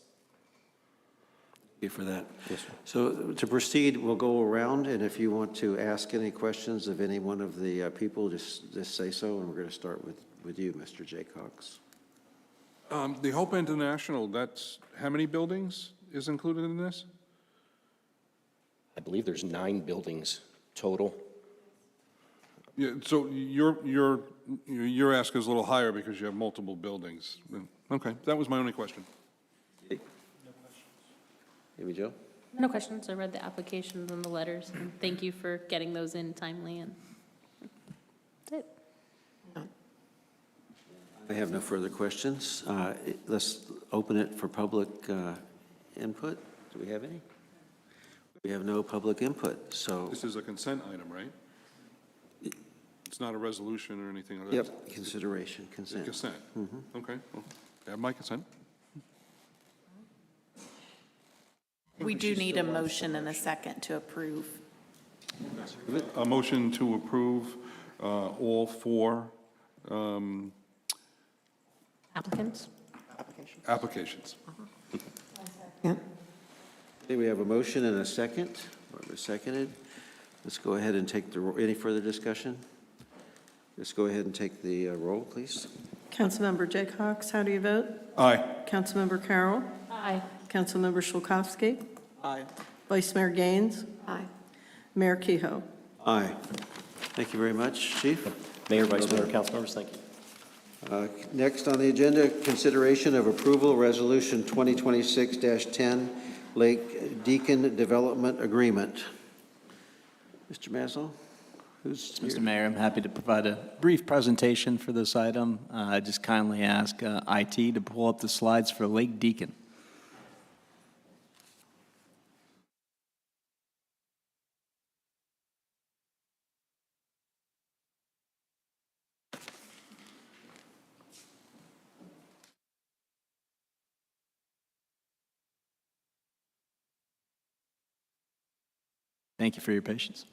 Thank you for that. Yes, sir. So to proceed, we'll go around, and if you want to ask any questions of any one of the people, just say so, and we're going to start with you, Mr. J. Cox. The Hope International, that's, how many buildings is included in this? I believe there's 9 buildings total. Yeah, so your ask is a little higher because you have multiple buildings. Okay, that was my only question. Amy Jo? No questions. I read the applications and the letters, and thank you for getting those in timely, and that's it. I have no further questions. Let's open it for public input. Do we have any? We have no public input, so. This is a consent item, right? It's not a resolution or anything like that? Yep, consideration, consent. Consent. Okay, well, I have my consent. We do need a motion and a second to approve. A motion to approve all 4 Applicants? applications. Yeah. Okay, we have a motion and a second. Barbara seconded. Let's go ahead and take the, any further discussion? Let's go ahead and take the roll, please. Councilmember J. Cox, how do you vote? Aye. Councilmember Carroll? Aye. Councilmember Schulkowski? Aye. Vice Mayor Gaines? Aye. Mayor Kehoe? Aye. Thank you very much, Chief. Mayor, Vice Mayor, council members, thank you. Next on the agenda, consideration of approval, Resolution 2026-10, Lake Deacon Development Agreement. Mr. Maslow, who's here? Mr. Mayor, I'm happy to provide a brief presentation for this item. I just kindly ask IT to pull up the slides for Lake Deacon. Thank you for your patience.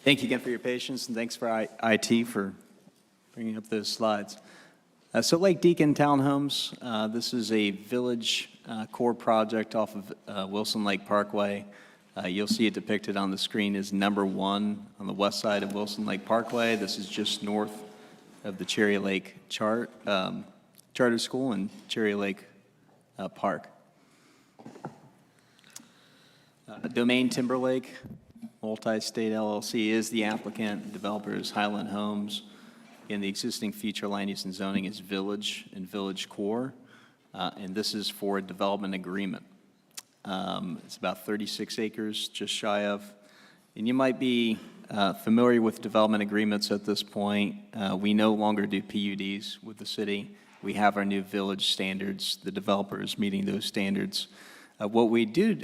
Thank you again for your patience, and thanks for IT for bringing up those slides. So Lake Deacon Townhomes, this is a village core project off of Wilson Lake Parkway. You'll see it depicted on the screen as number 1 on the west side of Wilson Lake Parkway. This is just north of the Cherry Lake Charter School and Cherry Lake Park. Domain Timberlake Multi-State LLC is the applicant. Developer is Highland Homes. And the existing future land use and zoning is Village and Village Core. And this is for a development agreement. It's about 36 acres, just shy of. And you might be familiar with development agreements at this point. We no longer do PUDs with the city. We have our new village standards. The developer is meeting those standards. What we do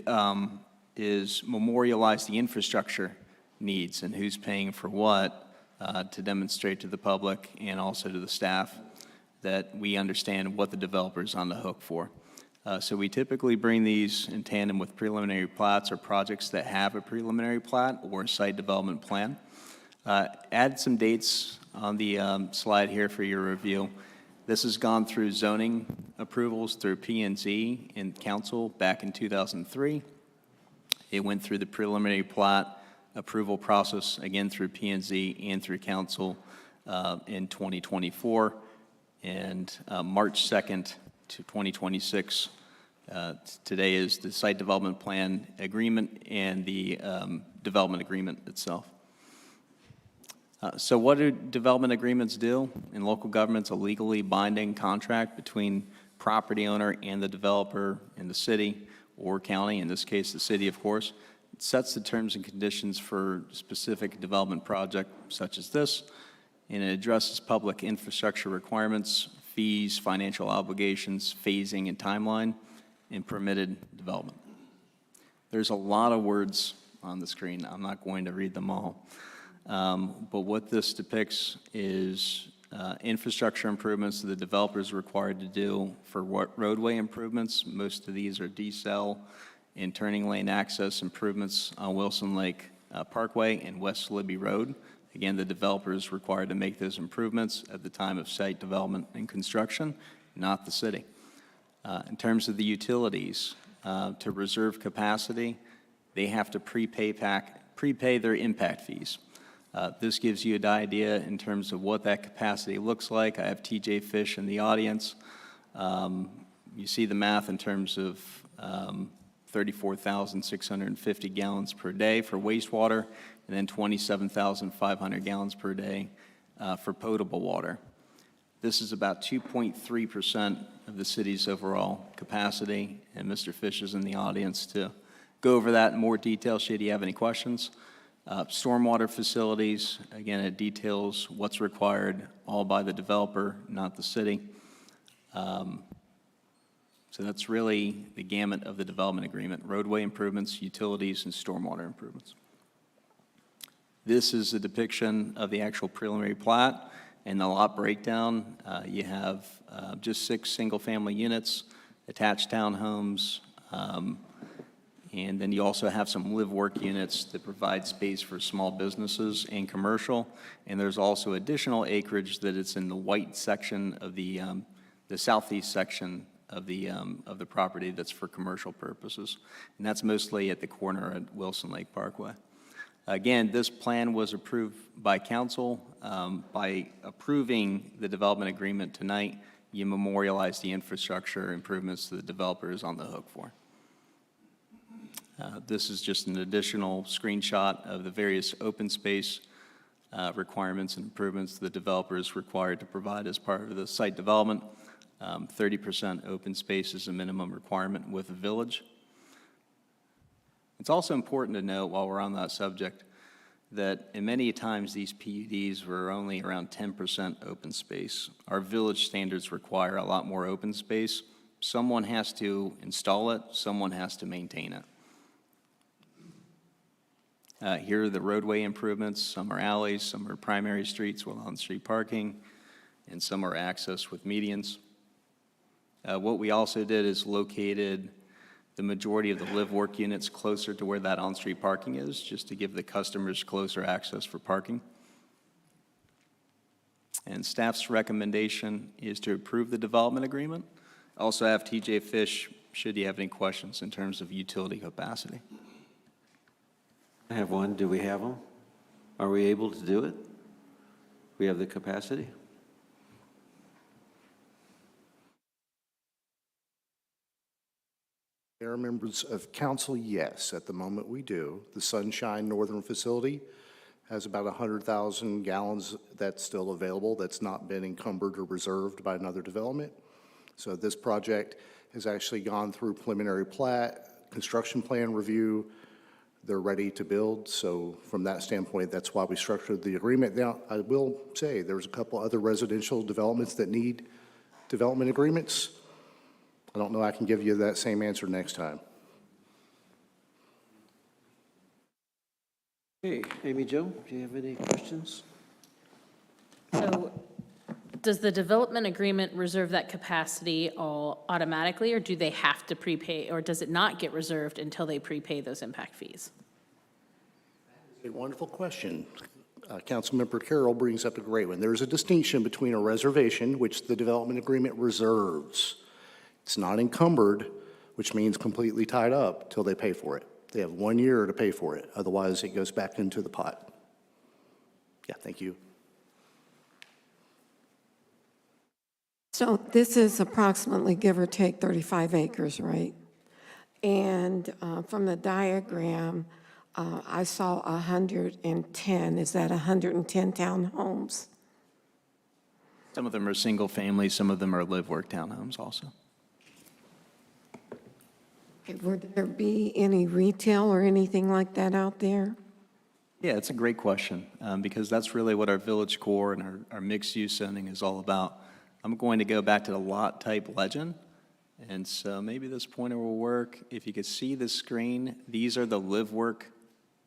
is memorialize the infrastructure needs and who's paying for what to demonstrate to the public and also to the staff that we understand what the developer is on the hook for. So we typically bring these in tandem with preliminary plats or projects that have a preliminary plat or a site development plan. Add some dates on the slide here for your review. This has gone through zoning approvals through P&Z and council back in 2003. It went through the preliminary plat approval process, again through P&Z and through council in 2024. And March 2nd to 2026, today is the site development plan agreement and the development agreement itself. So what do development agreements do? In local governments, a legally binding contract between property owner and the developer in the city or county, in this case the city of course. It sets the terms and conditions for specific development project such as this, and it addresses public infrastructure requirements, fees, financial obligations, phasing and timeline, and permitted development. There's a lot of words on the screen. I'm not going to read them all. But what this depicts is infrastructure improvements that the developer is required to do for roadway improvements. Most of these are decel and turning lane access improvements on Wilson Lake Parkway and West Libby Road. Again, the developer is required to make those improvements at the time of site development and construction, not the city. In terms of the utilities, to reserve capacity, they have to prepay their impact fees. This gives you an idea in terms of what that capacity looks like. I have TJ Fish in the audience. You see the math in terms of 34,650 gallons per day for wastewater, and then 27,500 gallons per day for potable water. This is about 2.3% of the city's overall capacity, and Mr. Fish is in the audience to go over that in more detail should you have any questions. Stormwater facilities, again, it details what's required, all by the developer, not the city. So that's really the gamut of the development agreement: roadway improvements, utilities, and stormwater improvements. This is a depiction of the actual preliminary plat and the lot breakdown. You have just 6 single-family units, attached townhomes, and then you also have some live-work units that provide space for small businesses and commercial. And there's also additional acreage that it's in the white section of the southeast section of the property that's for commercial purposes. And that's mostly at the corner at Wilson Lake Parkway. Again, this plan was approved by council. By approving the development agreement tonight, you memorialize the infrastructure improvements that the developer is on the hook for. This is just an additional screenshot of the various open space requirements and improvements the developer is required to provide as part of the site development. 30% open space is a minimum requirement with a village. It's also important to note, while we're on that subject, that in many times these PUDs were only around 10% open space. Our village standards require a lot more open space. Someone has to install it, someone has to maintain it. Here are the roadway improvements. Some are alleys, some are primary streets with on-street parking, and some are access with medians. What we also did is located the majority of the live-work units closer to where that on-street parking is, just to give the customers closer access for parking. And staff's recommendation is to approve the development agreement. I also have TJ Fish, should you have any questions in terms of utility capacity. I have one. Do we have them? Are we able to do it? We have the capacity? There are members of council, yes, at the moment we do. The Sunshine Northern facility has about 100,000 gallons that's still available, that's not been encumbered or reserved by another development. So this project has actually gone through preliminary plat, construction plan review. they're ready to build. So from that standpoint, that's why we structured the agreement. Now, I will say there's a couple other residential developments that need development agreements. I don't know I can give you that same answer next time. Okay, Amy Jo, do you have any questions? So does the development agreement reserve that capacity all automatically, or do they have to prepay, or does it not get reserved until they prepay those impact fees? A wonderful question. Councilmember Carroll brings up a great one. There's a distinction between a reservation, which the development agreement reserves. It's not encumbered, which means completely tied up till they pay for it. They have 1 year to pay for it. Otherwise, it goes back into the pot. Yeah, thank you. So this is approximately, give or take, 35 acres, right? And from the diagram, I saw 110. Is that 110 townhomes? Some of them are single family, some of them are live-work townhomes also. Would there be any retail or anything like that out there? Yeah, it's a great question, because that's really what our village core and our mixed-use zoning is all about. I'm going to go back to the lot type legend, and so maybe this pointer will work. If you could see the screen, these are the live-work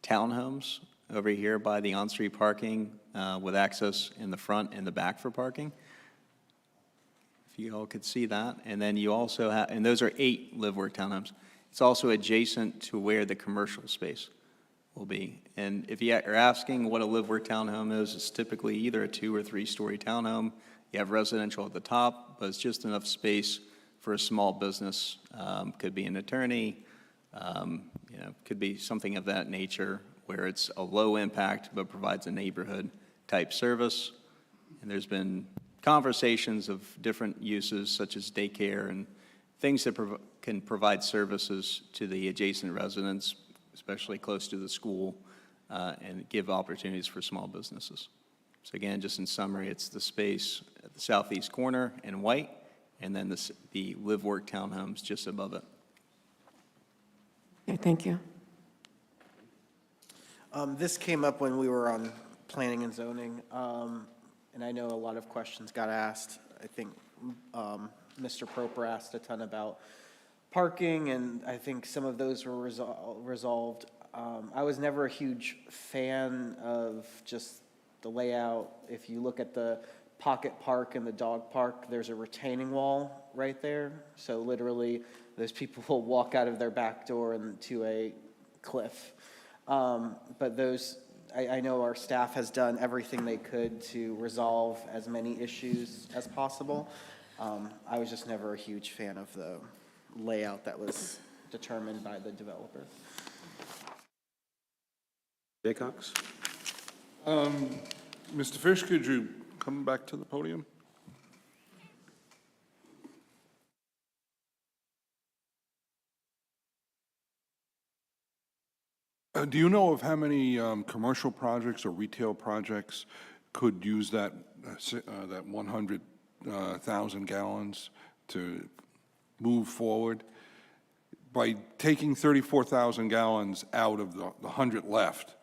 townhomes over here by the on-street parking with access in the front and the back for parking. If you all could see that. And then you also have, and those are 8 live-work townhomes. It's also adjacent to where the commercial space will be. And if you are asking what a live-work townhome is, it's typically either a 2 or 3-story townhome. You have residential at the top, but it's just enough space for a small business. Could be an attorney, could be something of that nature where it's a low impact but provides a neighborhood type service. And there's been conversations of different uses such as daycare and things that can provide services to the adjacent residents, especially close to the school, and give opportunities for small businesses. So again, just in summary, it's the space at the southeast corner in white, and then the live-work townhomes just above it. Okay, thank you. This came up when we were on planning and zoning, and I know a lot of questions got asked. I think Mr. Proper asked a ton about parking, and I think some of those were resolved. I was never a huge fan of just the layout. If you look at the pocket park and the dog park, there's a retaining wall right there. So literally, those people will walk out of their back door into a cliff. But those, I know our staff has done everything they could to resolve as many issues as possible. I was just never a huge fan of the layout that was determined by the developer. Jay Cox? Mr. Fish, could you come back to the podium? Do you know of how many commercial projects or retail projects could use that 100,000 gallons to move forward? By taking 34,000 gallons out of the 100 left,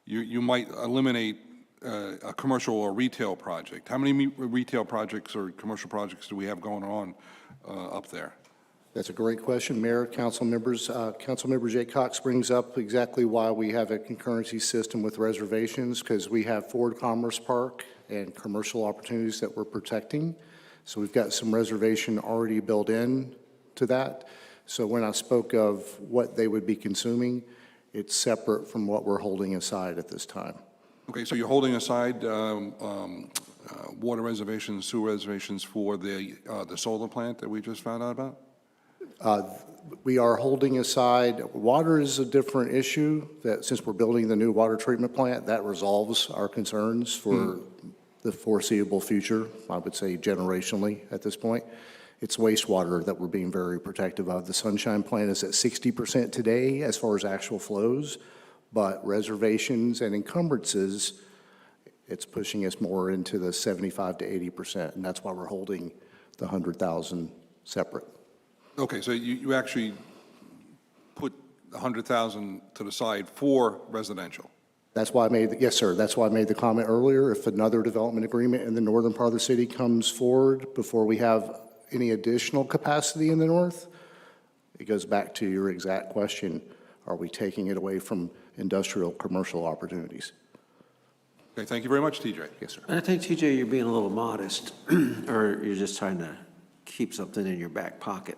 you might eliminate a commercial or retail project. How many retail projects or commercial projects do we have going on up there? That's a great question, Mayor, council members. Councilmember Jay Cox brings up exactly why we have a concurrency system with reservations, because we have Ford Commerce Park and commercial opportunities that we're protecting. So we've got some reservation already built in to that. So when I spoke of what they would be consuming, it's separate from what we're holding aside at this time. Okay, so you're holding aside water reservations, sewer reservations for the solar plant that we just found out about? We are holding aside, water is a different issue that since we're building the new water treatment plant, that resolves our concerns for the foreseeable future, I would say generationally at this point. It's wastewater that we're being very protective of. The Sunshine Plant is at 60% today as far as actual flows, but reservations and encumbrances, it's pushing us more into the 75 to 80%, and that's why we're holding the 100,000 separate. Okay, so you actually put 100,000 to the side for residential. That's why I made, yes, sir, that's why I made the comment earlier. If another development agreement in the northern part of the city comes forward before we have any additional capacity in the north, it goes back to your exact question, are we taking it away from industrial, commercial opportunities? Okay, thank you very much, TJ. Yes, sir. I think, TJ, you're being a little modest, or you're just trying to keep something in your back pocket.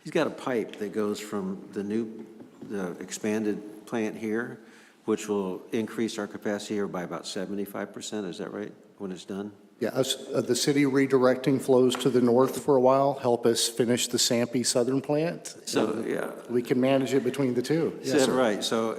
He's got a pipe that goes from the expanded plant here, which will increase our capacity here by about 75%, is that right, when it's done? Yeah, the city redirecting flows to the north for a while, help us finish the Sampy southern plant. So, yeah. We can manage it between the two. Is Yes, that sir. right? So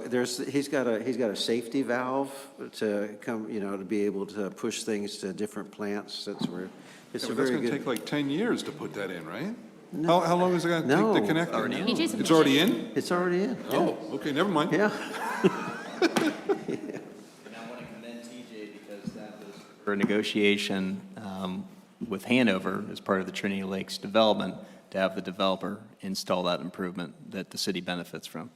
he's got a safety valve to come, to be able to push things to different plants, since it's Yeah, a but that's very going to good. take like 10 years to put that in, right? How long is it going to take to connect? No, It's already in? It's already in. Oh, okay, never mind. Yeah. For a negotiation with Hanover as part of the Trinity Lakes development to have the developer install that improvement that the city benefits from.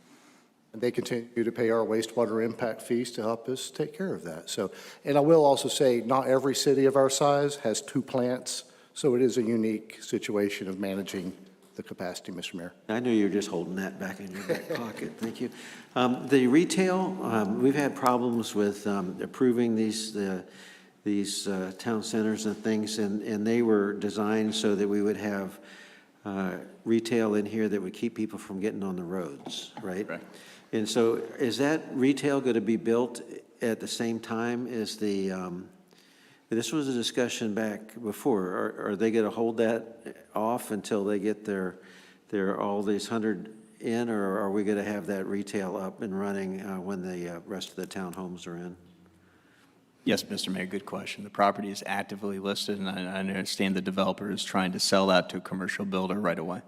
And they continue to pay our wastewater impact fees to help us take care of that. So, and I will also say, not every city of our size has two plants, so it is a unique situation of managing the capacity, Mr. Mayor. I knew you were just holding that back in your back pocket. Thank you. The retail, we've had problems with approving these town centers and things, and they were designed so that we would have retail in here that would keep people from getting on the roads, right? Right. And so is that retail going to be built at the same time as this was a discussion back before. Are they going to hold that off until they get their all these 100 in, or are we going to have that retail up and running when the rest of the townhomes are in? Yes, Mr. Mayor, good question. The property is actively listed, and I understand the developer is trying to sell that to a commercial builder right away.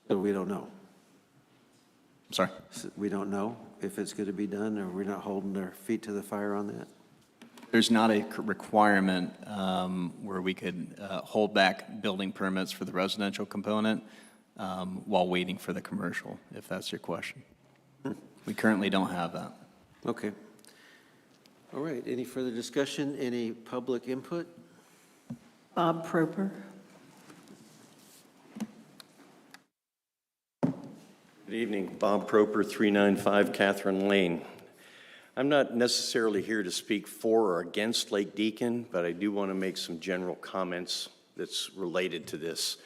So we don't know. I'm sorry? We don't know if it's going to be done, or we're not holding our feet to the fire on that? There's not a requirement where we could hold back building permits for the residential component while waiting for the commercial, if that's your question. We currently don't have that. Okay. All right, any further discussion, any public input? Bob Proper. Good evening, Bob Proper, 395 Catherine Lane. I'm not necessarily here to speak for or against Lake Deacon, but I do want to make some general comments that's related to this.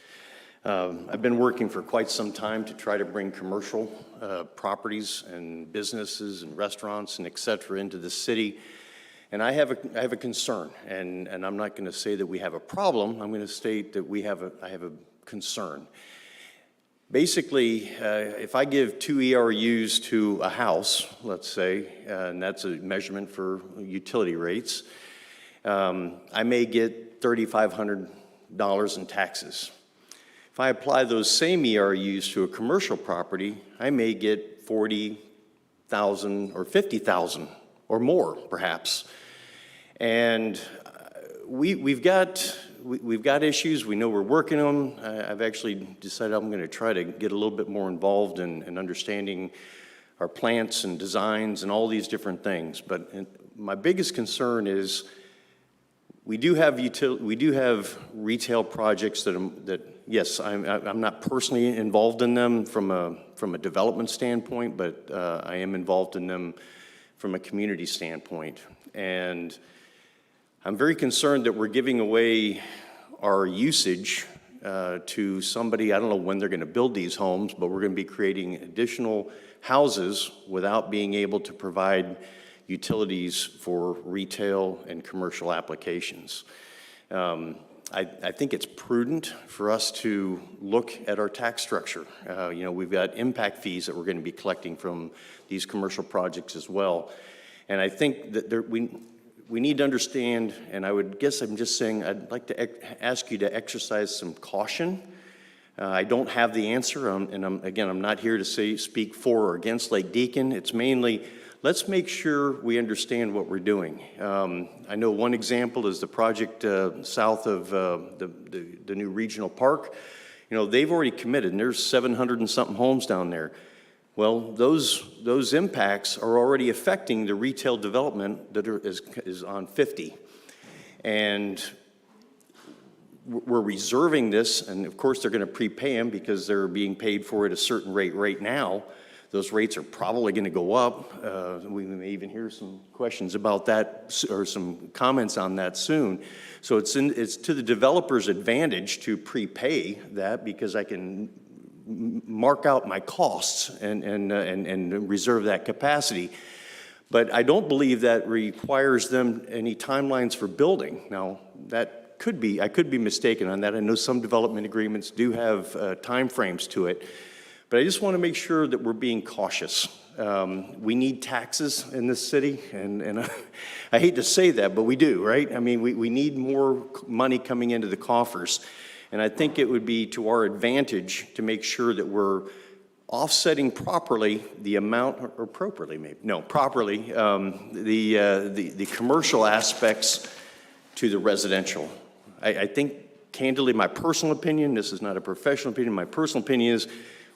I've been working for quite some time to try to bring commercial properties and businesses and restaurants and et cetera into the city. And I have a concern, and I'm not going to say that we have a problem. I'm going to state that I have a concern. Basically, if I give 2 ERUs to a house, let's say, and that's a measurement for utility rates, I may get $3,500 in taxes. If I apply those same ERUs to a commercial property, I may get $40,000 or $50,000 or more, perhaps. And we've got issues. We know we're working on them. I've actually decided I'm going to try to get a little bit more involved in understanding our plants and designs and all these different things. But my biggest concern is we do have retail projects that yes, I'm not personally involved in them from a development standpoint, but I am involved in them from a community standpoint. And I'm very concerned that we're giving away our usage to somebody. I don't know when they're going to build these homes, but we're going to be creating additional houses without being able to provide utilities for retail and commercial applications. I think it's prudent for us to look at our tax structure. We've got impact fees that we're going to be collecting from these commercial projects as well. And I think that we need to understand, and I would guess I'm just saying, I'd like to ask you to exercise some caution. I don't have the answer, and I'm not here to speak for or against Lake Deacon. It's mainly, let's make sure we understand what we're doing. I know one example is the project south of the new regional park. You know, they've already committed, and there's 700 and something homes down there. Well, those impacts are already affecting the retail development that is on 50. And we're reserving this, and of course, they're going to prepay them because they're being paid for at a certain rate right now. Those rates are probably going to go up. We may even hear some questions about that or some comments on that soon. So it's to the developer's advantage to prepay that because I can mark out my costs and reserve that capacity. But I don't believe that requires them any timelines for building. Now, that could be, I could be mistaken on that. I know some development agreements do have timeframes to it. But I just want to make sure that we're being cautious. We need taxes in this city, and I hate to say that, but we do, right? I mean, we need more money coming into the coffers. And I think it would be to our advantage to make sure that we're offsetting properly the amount, or appropriately maybe, no, properly, the commercial aspects to the residential. I think, candidly, my personal opinion, this is not a professional opinion, my personal opinion is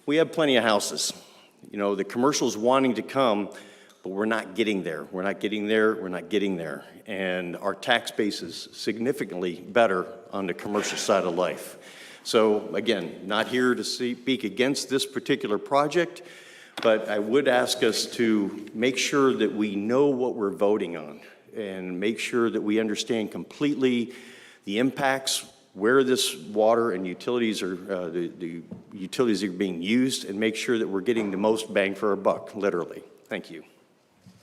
we have plenty of houses. You know, the commercial's wanting to come, but we're not getting there. We're not getting there, we're not getting there. And our tax base is significantly better on the commercial side of life. So again, not here to speak against this particular project, but I would ask us to make sure that we know what we're voting on and make sure that we understand completely the impacts, where this water and utilities are, the utilities are being used, and make sure that we're getting the most bang for our buck, literally. Thank you.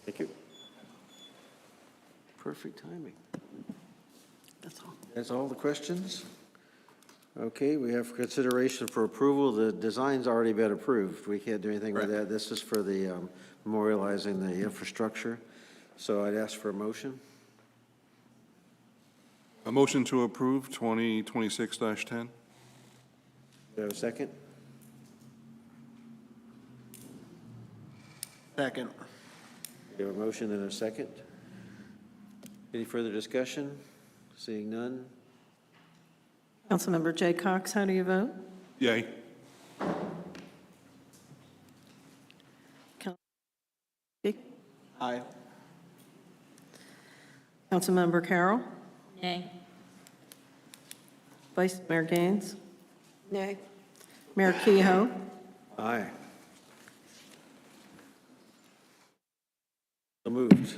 Thank you. Perfect timing. That's all. That's all the questions? Okay, we have consideration for approval. The design's already been approved. We can't do anything with that. This is for the memorializing the infrastructure. So I'd ask for a motion. A motion to approve 2026-10? Do you have a second? Second. We have a motion and a second. Any further discussion? Seeing none? Councilmember Jay Cox, how do you vote? Yay. Aye. Councilmember Carroll? Nay. Vice Mayor Gaines? Nay. Mayor Kehoe? Aye. So moved.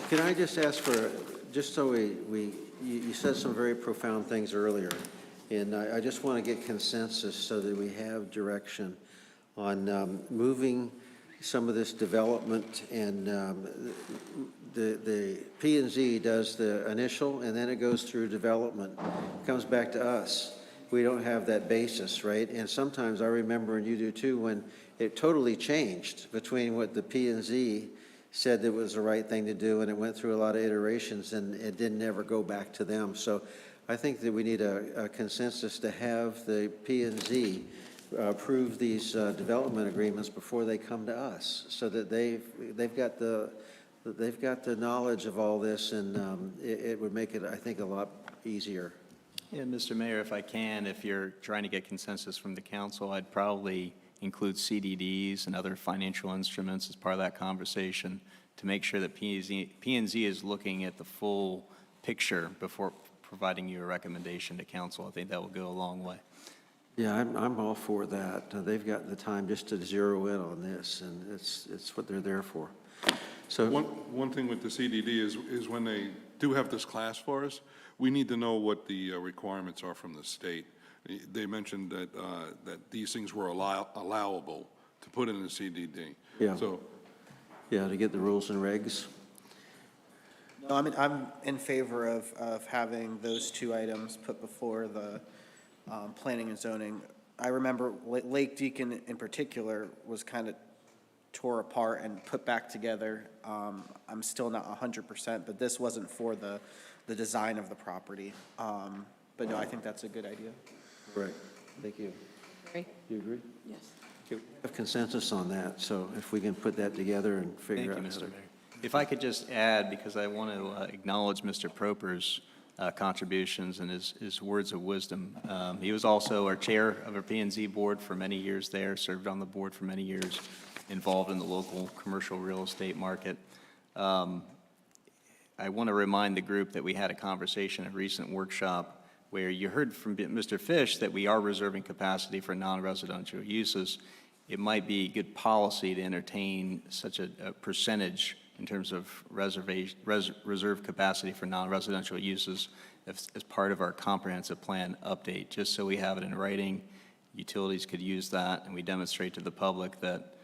Can I just ask for, just so you said some very profound things earlier, and I just want to get consensus so that we have direction on moving some of this development, and the P&Z does the initial, and then it goes through development, comes back to us. We don't have that basis, right? And sometimes I remember, and you do too, when it totally changed between what the P&Z said that was the right thing to do, and it went through a lot of iterations, and it didn't ever go back to them. So I think that we need a consensus to have the P&Z approve these development agreements before they come to us, so that they've got the knowledge of all this, and it would make it, I think, a lot easier. Yeah, Mr. Mayor, if I can, if you're trying to get consensus from the council, I'd probably include CDDs and other financial instruments as part of that conversation to make sure that P&Z is looking at the full picture before providing you a recommendation to council. I think that will go a long way. Yeah, I'm all for that. They've got the time just to zero in on this, and it's what they're there for. So One thing with the CDD is when they do have this class for us, we need to know what the requirements are from the state. They mentioned that that these things were allowable to put in the CDD. Yeah. So, yeah, to get the rules and regs. No, I'm in favor of having those two items put before the planning and zoning. I remember Lake Deacon in particular was kind of tore apart and put back together. I'm still not 100%, but this wasn't for the design of the property. But no, I think that's a good idea. Right. Thank you. Agree. You agree? Yes. We have consensus on that, so if we can put that together and figure out. Thank you, Mr. Mayor. If I could just add, because I want to acknowledge Mr. Proper's contributions and his words of wisdom. He was also our chair of our P&Z board for many years there, served on the board for many years, involved in the local commercial real estate market. I want to remind the group that we had a conversation at a recent workshop where you heard from Mr. Fish that we are reserving capacity for non-residential uses. It might be good policy to entertain such a percentage in terms of reserve capacity for non-residential uses as part of our comprehensive plan update, just so we have it in writing. Utilities could use that, and we demonstrate to the public that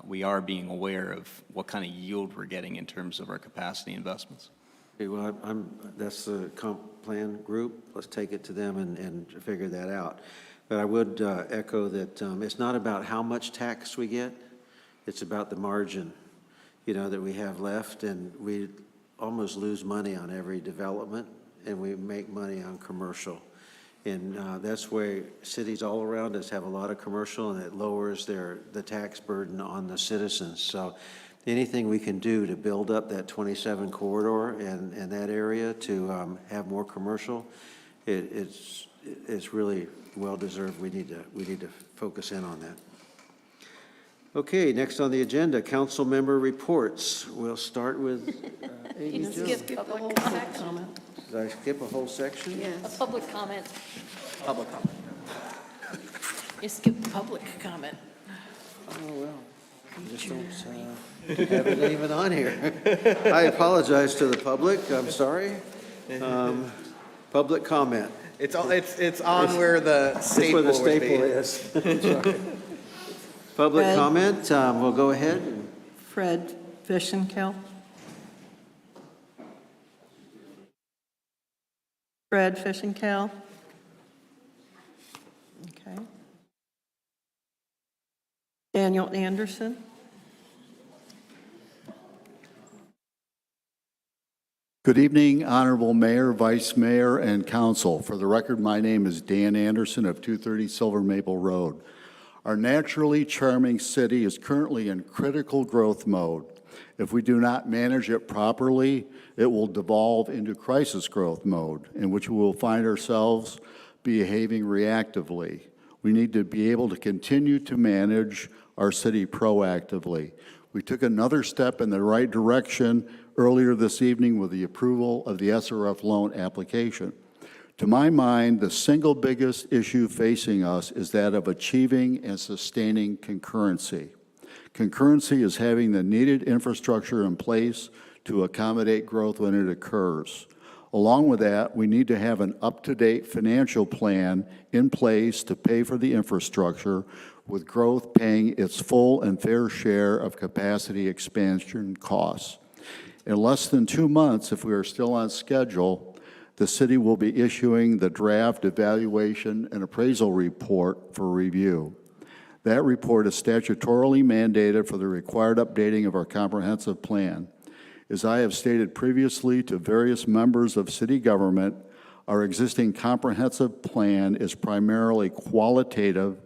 we are being aware of what kind of yield we're getting in terms of our capacity investments. Okay, well, that's the comp plan group. Let's take it to them and figure that out. But I would echo that it's not about how much tax we get. It's about the margin, that we have left. And we almost lose money on every development, and we make money on commercial. And that's where cities all around us have a lot of commercial, and it lowers the tax burden on the citizens. So anything we can do to build up that 27 corridor and that area to have more commercial, it's really well-deserved. We need to focus in on that. Okay, next on the agenda, council member reports. We'll start with Amy You Jo. skipped the whole section. Did I skip a whole section? A public comment. Public comment. You skipped public comment. Oh, well, I just don't have it even on here. I apologize to the public, I'm sorry. Public comment. It's on where the staple It's where the would be. staple is. Sorry. Public Fred. comment, we'll go ahead. Fred Fishenkel. Fred Fishenkel. Okay. Daniel Anderson. Good evening, Honorable Mayor, Vice Mayor, and Council. For the record, my name is Dan Anderson of 230 Silver Maple Road. Our naturally charming city is currently in critical growth mode. If we do not manage it properly, it will devolve into crisis growth mode, in which we will find ourselves behaving reactively. We need to be able to continue to manage our city proactively. We took another step in the right direction earlier this evening with the approval of the SRF loan application. To my mind, the single biggest issue facing us is that of achieving and sustaining concurrency. Concurrency is having the needed infrastructure in place to accommodate growth when it occurs. Along with that, we need to have an up-to-date financial plan in place to pay for the infrastructure, with growth paying its full and fair share of capacity expansion costs. In less than 2 months, if we are still on schedule, the city will be issuing the draft evaluation and appraisal report for review. That report is statutorily mandated for the required updating of our comprehensive plan. As I have stated previously to various members of city government, our existing comprehensive plan is primarily qualitative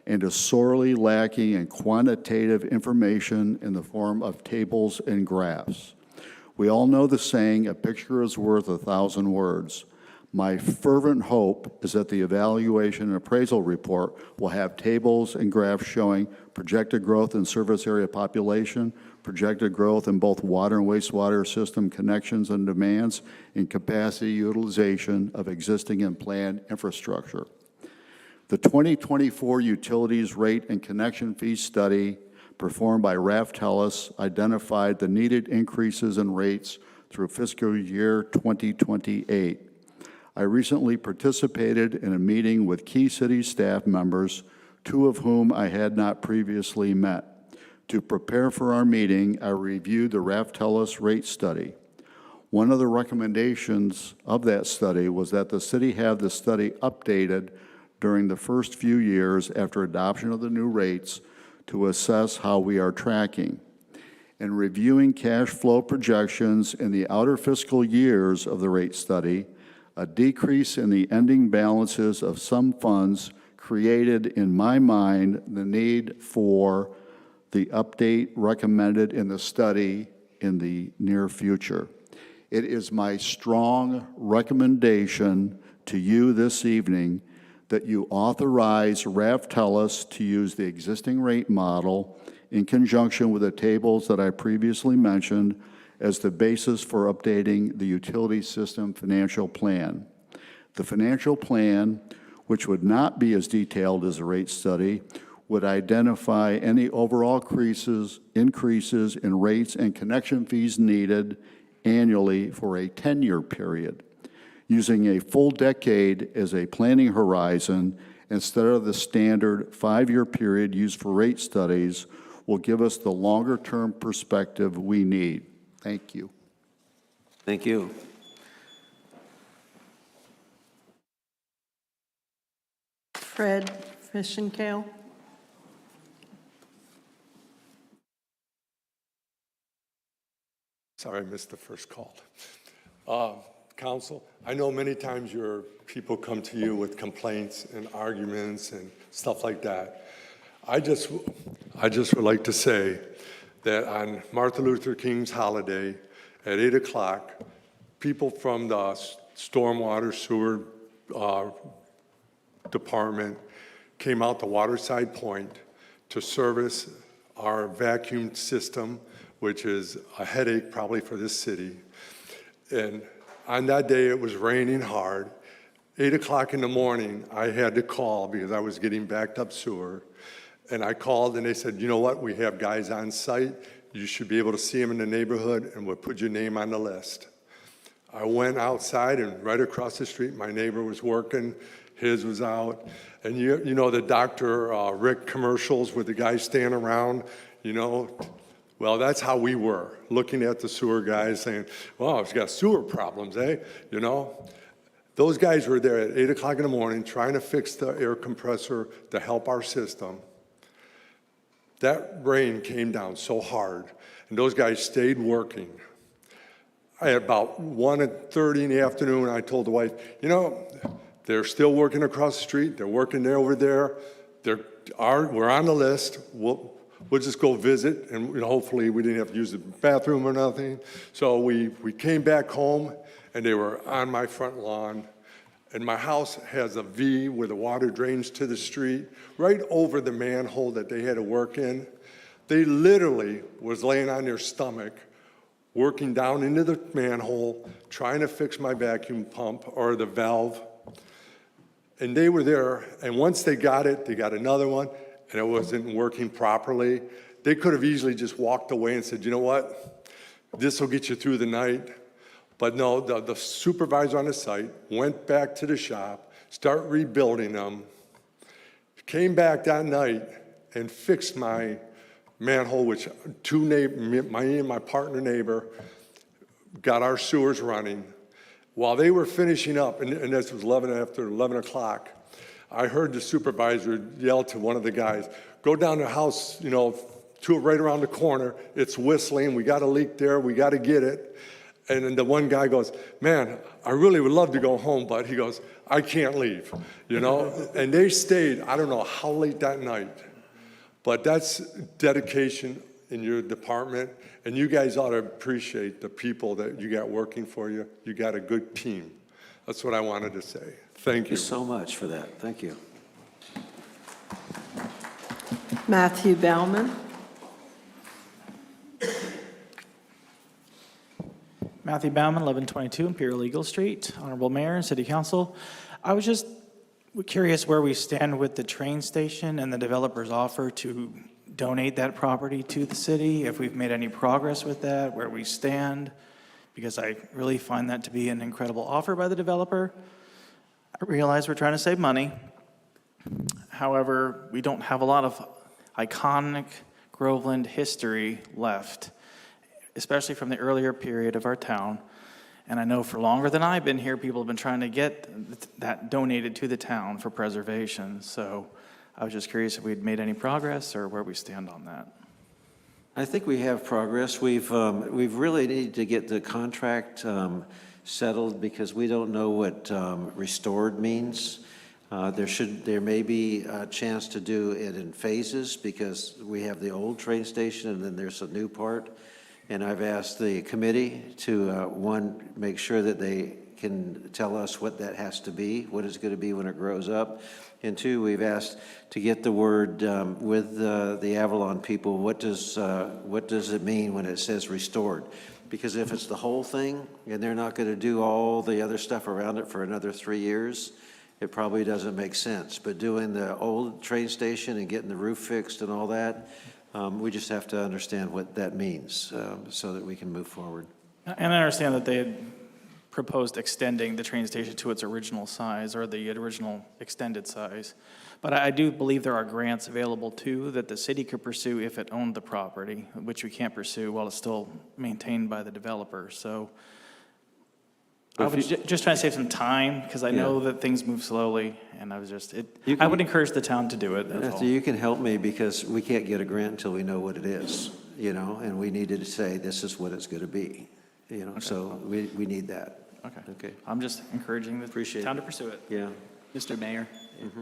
and is sorely lacking in quantitative information in the form of tables and graphs. We all know the saying, a picture is worth 1,000 words. My fervent hope is that the evaluation and appraisal report will have tables and graphs showing projected growth in service area population, projected growth in both water and wastewater system connections and demands, and capacity utilization of existing and planned infrastructure. The 2024 utilities rate and connection fee study performed by Raftellus identified the needed increases in rates through fiscal year 2028. I recently participated in a meeting with key city staff members, 2 of whom I had not previously met. To prepare for our meeting, I reviewed the Raftellus rate study. One of the recommendations of that study was that the city have the study updated during the first few years after adoption of the new rates to assess how we are tracking. In reviewing cash flow projections in the outer fiscal years of the rate study, a decrease in the ending balances of some funds created, in my mind, the need for the update recommended in the study in the near future. it is my strong recommendation to you this evening that you authorize Raftellus to use the existing rate model in conjunction with the tables that I previously mentioned as the basis for updating the utility system financial plan. The financial plan, which would not be as detailed as a rate study, would identify any overall increases in rates and connection fees needed annually for a 10-year period, using a full decade as a planning horizon instead of the standard 5-year period used for rate studies will give us the longer-term perspective we need. Thank you. Thank you. Fred Fishenkale. Sorry, I missed the first call. Council, I know many times your people come to you with complaints and arguments and stuff like that. I just would like to say that on Martin Luther King's holiday at 8 o'clock, people from the stormwater sewer department came out to Waterside Point to service our vacuum system, which is a headache probably for this city. And on that day, it was raining hard. 8 o'clock in the morning, I had to call because I was getting backed up sewer. And I called and they said, you know what, we have guys on site. You should be able to see them in the neighborhood and we'll put your name on the list. I went outside and right across the street, my neighbor was working, his was out. And you know the Dr. Rick commercials with the guys standing around, you know, well, that's how we were, looking at the sewer guys saying, well, he's got sewer problems, eh? You know, those guys were there at 8 o'clock in the morning trying to fix the air compressor to help our system. That rain came down so hard, and those guys stayed working. At about 1:30 in the afternoon, I told the wife, you know, they're still working across the street. They're working there over there. We're on the list. We'll just go visit, and you know, hopefully we didn't have to use the bathroom or nothing. So we came back home, and they were on my front lawn. And my house has a V where the water drains to the street, right over the manhole that they had to work in. They literally was laying on their stomach, working down into the manhole, trying to fix my vacuum pump or the valve. And they were there, and once they got it, they got another one, and it wasn't working properly. They could have easily just walked away and said, you know what, this will get you through the night. But no, the supervisor on the site went back to the shop, started rebuilding them, came back that night and fixed my manhole, which me and my partner neighbor got our sewers running. While they were finishing up, and this was after 11 o'clock, I heard the supervisor yell to one of the guys, go down the house, you know, right around the corner. It's whistling. We got a leak there. We got to get it. And then the one guy goes, man, I really would love to go home, but he goes, I can't leave, you know? And they stayed, I don't know how late that night, but that's dedication in your department, and you guys ought to appreciate the people that you got working for you. You got a good team. That's what I wanted to say. Thank you. So much for that. Thank you. Matthew Bauman. Matthew Bauman, 1122 Imperial Eagle Street. Honorable Mayor and City Council. I was just curious where we stand with the train station and the developer's offer to donate that property to the city, if we've made any progress with that, where we stand, because I really find that to be an incredible offer by the developer. I realize we're trying to save money. However, we don't have a lot of iconic Groveland history left, especially from the earlier period of our town. And I know for longer than I've been here, people have been trying to get that donated to the town for preservation. So I was just curious if we'd made any progress or where we stand on that. I think we have progress. We've really needed to get the contract settled because we don't know what restored means. There may be a chance to do it in phases because we have the old train station and then there's a new part. And I've asked the committee to, one, make sure that they can tell us what that has to be, what it's going to be when it grows up. And two, we've asked to get the word with the Avalon people, what does it mean when it says restored? Because if it's the whole thing, and they're not going to do all the other stuff around it for another 3 years, it probably doesn't make sense. But doing the old train station and getting the roof fixed and all that, we just have to understand what that means so that we can move forward. And I understand that they had proposed extending the train station to its original size, or the original extended size. But I do believe there are grants available too that the city could pursue if it owned the property, which we can't pursue while it's still maintained by the developer. So I was just trying to save some time, because I know that things move slowly, and I was just, I would encourage the town to do it, that's all. Matthew, you can help me, because we can't get a grant until we know what it is, and we needed to say, this is what it's going to be, so we need that. Okay. I'm just encouraging the town to pursue it. Yeah. Mr. Mayor,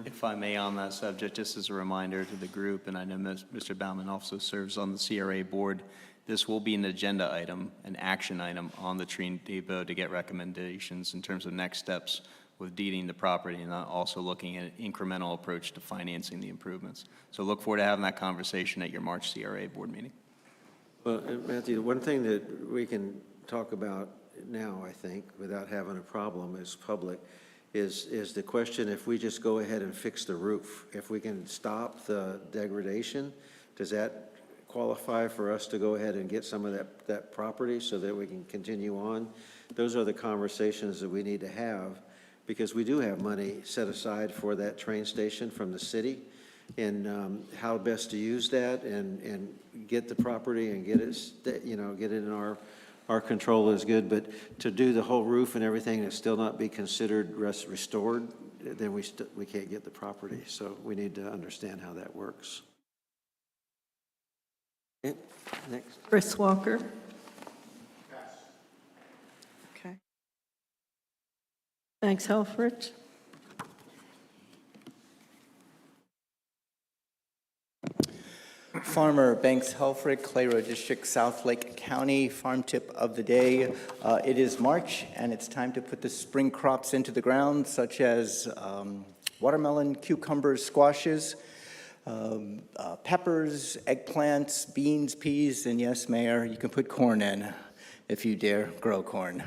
if I may on that subject, just as a reminder to the group, and I know Mr. Baumann also serves on the CRA board, this will be an agenda item, an action item on the Tree Depot to get recommendations in terms of next steps with deeding the property, and also looking at an incremental approach to financing the improvements. So look forward to having that conversation at your March CRA board meeting. Well, Matthew, one thing that we can talk about now, I think, without having a problem as public, is the question, if we just go ahead and fix the roof, if we can stop the degradation, does that qualify for us to go ahead and get some of that property so that we can continue on? Those are the conversations that we need to have, because we do have money set aside for that train station from the city, and how best to use that and get the property and get it, get it in our control is good. But to do the whole roof and everything and still not be considered restored, then we can't get the property. So we need to understand how that works. Next. Chris Walker. Okay. Thanks, Helfrich. Farmer Banks Helfrich, Clay Road District, South Lake County. Farm tip of the day. It is March, and it's time to put the spring crops into the ground, such as watermelon, cucumbers, squashes, peppers, eggplants, beans, peas, and yes, Mayor, you can put corn in if you dare grow corn.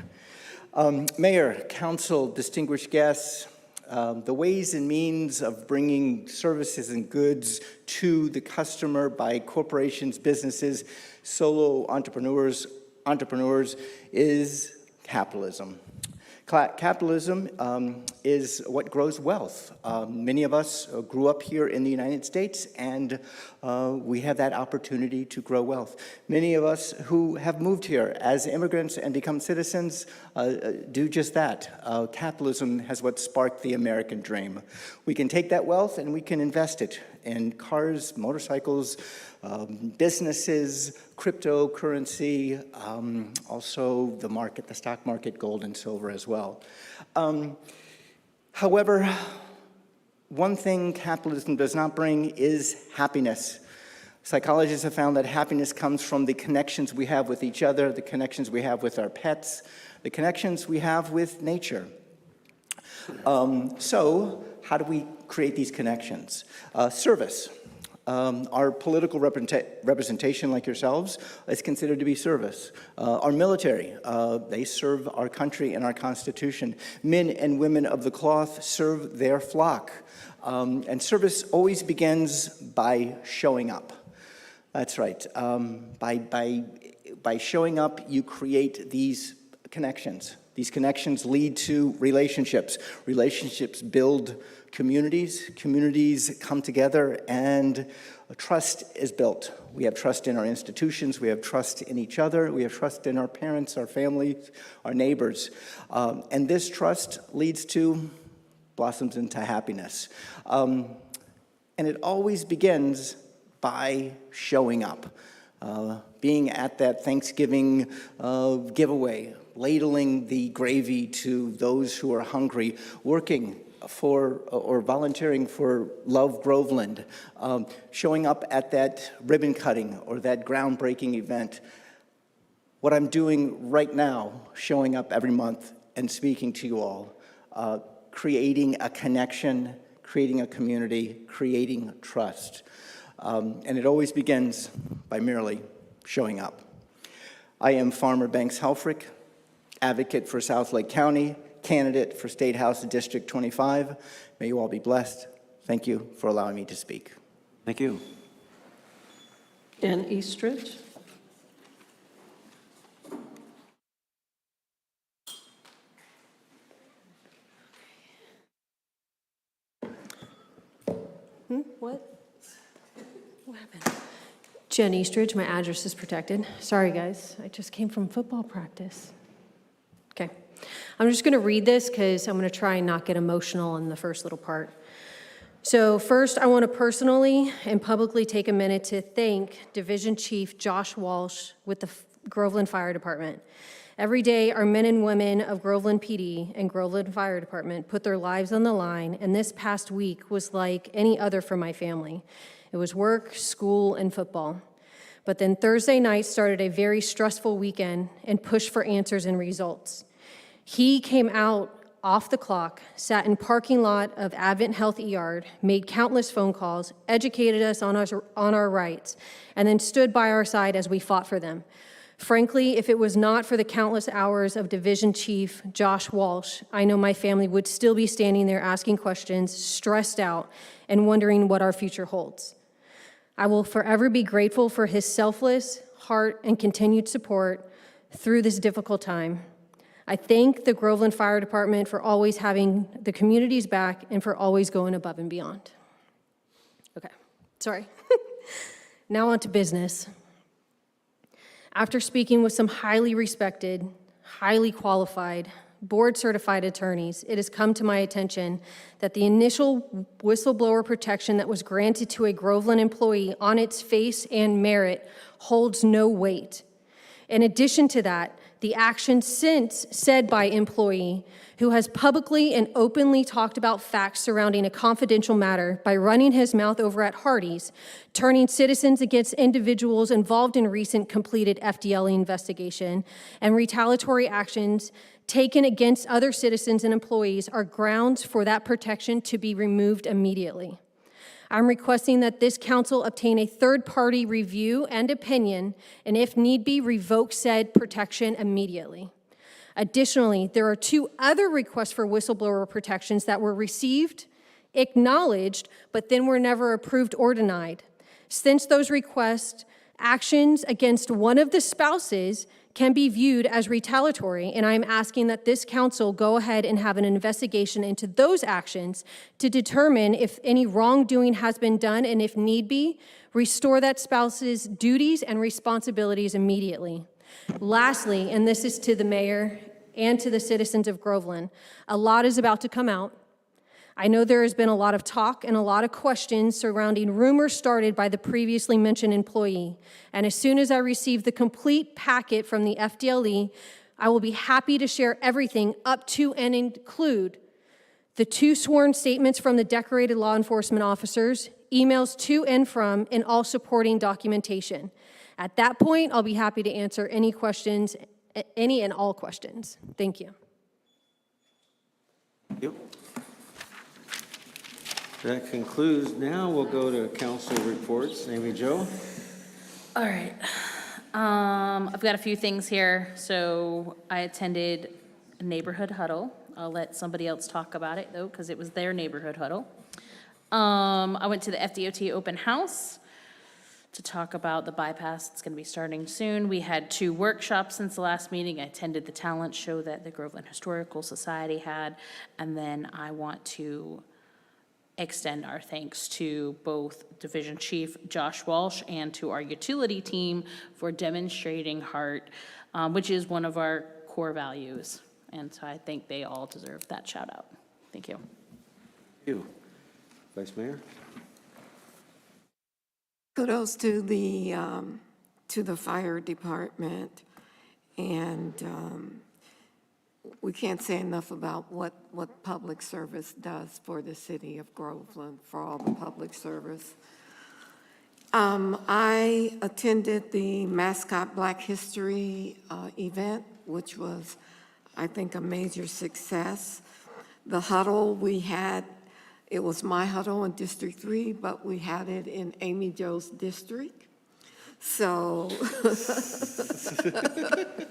Mayor, council, distinguished guests, the ways and means of bringing services and goods to the customer by corporations, businesses, solo entrepreneurs is capitalism. Capitalism is what grows wealth. Many of us grew up here in the United States, and we have that opportunity to grow wealth. Many of us who have moved here as immigrants and become citizens do just that. Capitalism has what sparked the American dream. We can take that wealth and we can invest it in cars, motorcycles, businesses, cryptocurrency, also the market, the stock market, gold and silver as well. However, one thing capitalism does not bring is happiness. Psychologists have found that happiness comes from the connections we have with each other, the connections we have with our pets, the connections we have with nature. So how do we create these connections? Service. Our political representation, like yourselves, is considered to be service. Our military, they serve our country and our Constitution. Men and women of the cloth serve their flock. And service always begins by showing up. That's right. By showing up, you create these connections. These connections lead to relationships. Relationships build communities. Communities come together, and trust is built. We have trust in our institutions. We have trust in each other. We have trust in our parents, our families, our neighbors. And this trust blossoms into happiness. And it always begins by showing up. Being at that Thanksgiving giveaway, ladling the gravy to those who are hungry, working for or volunteering for Love Groveland, showing up at that ribbon cutting or that groundbreaking event. what I'm doing right now, showing up every month and speaking to you all, creating a connection, creating a community, creating trust. And it always begins by merely showing up. I am Farmer Banks Helfrich, advocate for South Lake County, candidate for State House District 25. May you all be blessed. Thank you for allowing me to speak. Thank you. Dan Eastridge. What? What happened? Jen Eastridge, my address is protected. Sorry, guys, I just came from football practice. Okay, I'm just gonna read this because I'm gonna try and not get emotional in the first little part. So first, I want to personally and publicly take a minute to thank Division Chief Josh Walsh with the Groveland Fire Department. Every day, our men and women of Groveland PD and Groveland Fire Department put their lives on the line, and this past week was like any other for my family. It was work, school, and football. But then Thursday night started a very stressful weekend and pushed for answers and results. He came out off the clock, sat in parking lot of Advent Health ER, made countless phone calls, educated us on our rights, and then stood by our side as we fought for them. Frankly, if it was not for the countless hours of Division Chief Josh Walsh, I know my family would still be standing there asking questions, stressed out, and wondering what our future holds. I will forever be grateful for his selfless heart and continued support through this difficult time. I thank the Groveland Fire Department for always having the community's back and for always going above and beyond. Okay, sorry. Now on to business. After speaking with some highly respected, highly qualified, board-certified attorneys, it has come to my attention that the initial whistleblower protection that was granted to a Groveland employee on its face and merit holds no weight. In addition to that, the action since said by employee who has publicly and openly talked about facts surrounding a confidential matter by running his mouth over at Hardee's, turning citizens against individuals involved in recent completed FDLE investigation, and retaliatory actions taken against other citizens and employees are grounds for that protection to be removed immediately. I'm requesting that this council obtain a third-party review and opinion, and if need be, revoke said protection immediately. Additionally, there are 2 other requests for whistleblower protections that were received, acknowledged, but then were never approved or denied. Since those requests, actions against one of the spouses can be viewed as retaliatory, and I'm asking that this council go ahead and have an investigation into those actions to determine if any wrongdoing has been done, and if need be, restore that spouse's duties and responsibilities immediately. Lastly, and this is to the mayor and to the citizens of Groveland, a lot is about to come out. I know there has been a lot of talk and a lot of questions surrounding rumors started by the previously mentioned employee. And as soon as I receive the complete packet from the FDLE, I will be happy to share everything up to and include the 2 sworn statements from the decorated law enforcement officers, emails to and from, and all supporting documentation. At that point, I'll be happy to answer any questions, any and all questions. Thank you. Thank you. That concludes. Now we'll go to council reports. Amy Jo. All right. I've got a few things here. So I attended a neighborhood huddle. I'll let somebody else talk about it, though, because it was their neighborhood huddle. I went to the FDOT open house to talk about the bypass. It's going to be starting soon. We had 2 workshops since the last meeting. I attended the talent show that the Groveland Historical Society had, and then I want to extend our thanks to both Division Chief Josh Walsh and to our utility team for demonstrating heart, which is one of our core values. And so I think they all deserve that shout out. Thank you. Thank you. Vice Mayor. Kudos to the fire department, and we can't say enough about what public service does for the city of Groveland, for all the public service. I attended the Mascot Black History event, which was, I think, a major success. The huddle we had, it was my huddle in District 3, but we had it in Amy Jo's district. So,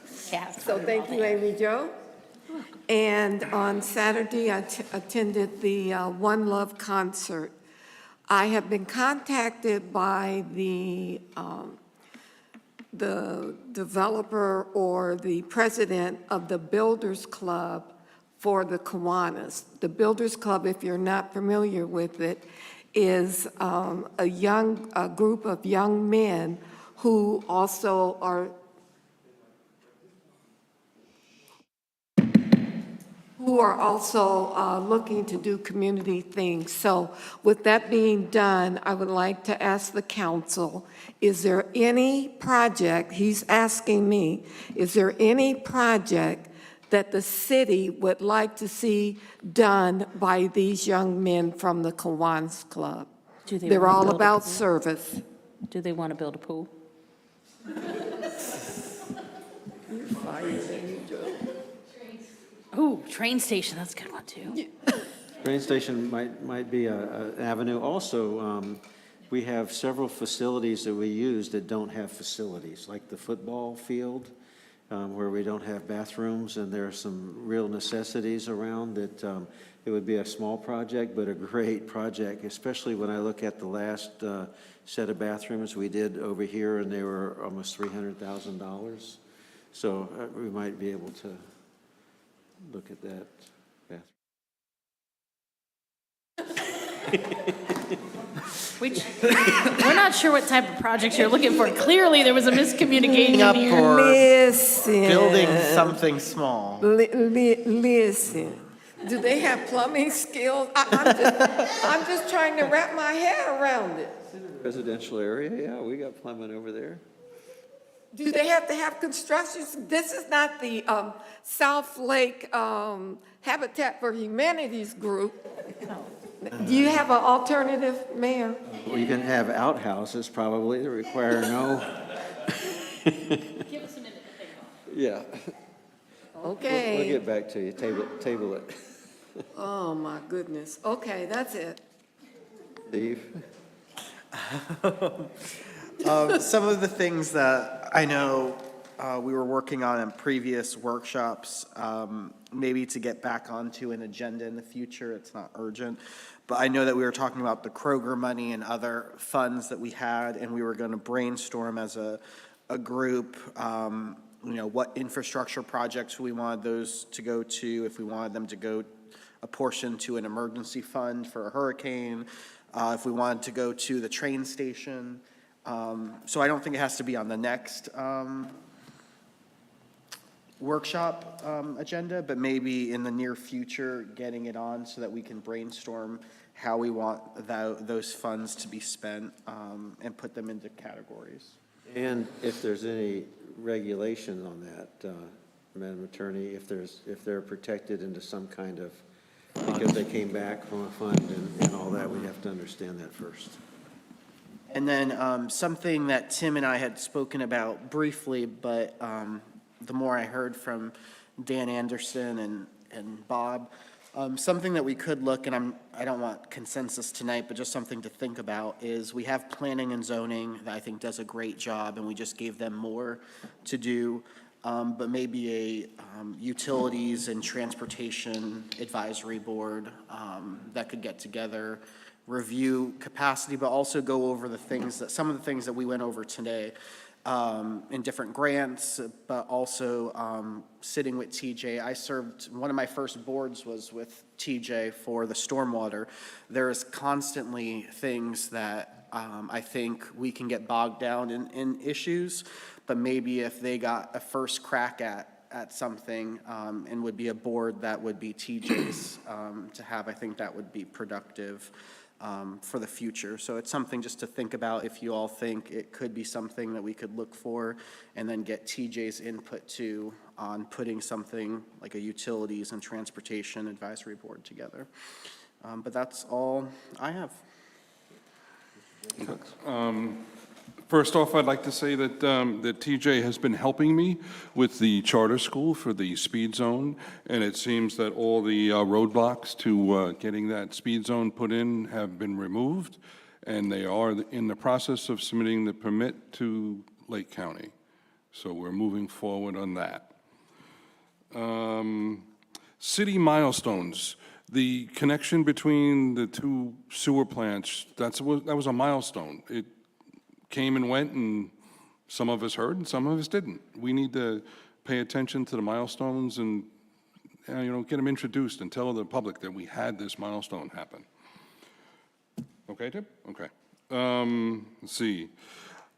so thank you, Amy Jo. And on Saturday, I attended the One Love concert. I have been contacted by the developer or the president of the Builders Club for the Kiwanis. The Builders Club, if you're not familiar with it, is a group of young men who also are looking to do community things. So with that being done, I would like to ask the council, is there any project, he's asking me, is there any project that the city would like to see done by these young men from the Kiwanis Club? They're wanna all build a about pool? service. Do they want to build a pool? Ooh, train station, that's a good one too. Train station might be an avenue. Also, we have several facilities that we use that don't have facilities, like the football field, where we don't have bathrooms, and there are some real necessities around that it would be a small project, but a great project, especially when I look at the last set of bathrooms we did over here, and they were almost $300,000. So we might be able to look at that bathroom. We're not sure what type of projects you're looking for. Clearly, there was a miscommunication Up here. for Listen. building something small. Listen, do they have plumbing skills? I'm just trying to wrap my head around it. Residential area, yeah, we got plumbing over there. Do they have to have construction? This is not the South Lake Habitat for Humanities group. Do you have an alternative, Mayor? Well, you can have outhouses probably that require no. Give us a minute to think on it. Yeah. Okay. We'll get back to you, table it. Oh, my goodness. Okay, that's it. Steve? Some of the things that I know we were working on in previous workshops, maybe to get back onto an agenda in the future, it's not urgent, but I know that we were talking about the Kroger money and other funds that we had, and we were going to brainstorm as a group, what infrastructure projects we wanted those to go to, if we wanted them to go a portion to an emergency fund for a hurricane, if we wanted to go to the train station. So I don't think it has to be on the next workshop agenda, but maybe in the near future, getting it on so that we can brainstorm how we want those funds to be spent and put them into categories. And if there's any regulation on that, Madam Attorney, if they're protected into some kind of, because they came back from a fund and all that, we have to understand that first. And then something that Tim and I had spoken about briefly, but the more I heard from Dan Anderson and Bob, something that we could look, and I don't want consensus tonight, but just something to think about, is we have planning and zoning that I think does a great job, and we just gave them more to do, but maybe a utilities and transportation advisory board that could get together, review capacity, but also go over some of the things that we went over today in different grants, but also sitting with TJ. One of my first boards was with TJ for the stormwater. There's constantly things that I think we can get bogged down in issues, but maybe if they got a first crack at something and would be a board that would be TJ's to have, I think that would be productive for the future. So it's something just to think about if you all think it could be something that we could look for and then get TJ's input to on putting something like a utilities and transportation advisory board together. But that's all I have. First off, I'd like to say that, that TJ has been helping me with the charter school for the speed zone, and it seems that all the roadblocks to getting that speed zone put in have been removed, and they are in the process of submitting the permit to Lake County. So we're moving forward on that. City milestones. The connection between the two sewer plants, that was a milestone. It came and went, and some of us heard and some of us didn't. We need to pay attention to the milestones and, get them introduced and tell the public that we had this milestone happen. Okay, Tip? Okay. Let's see.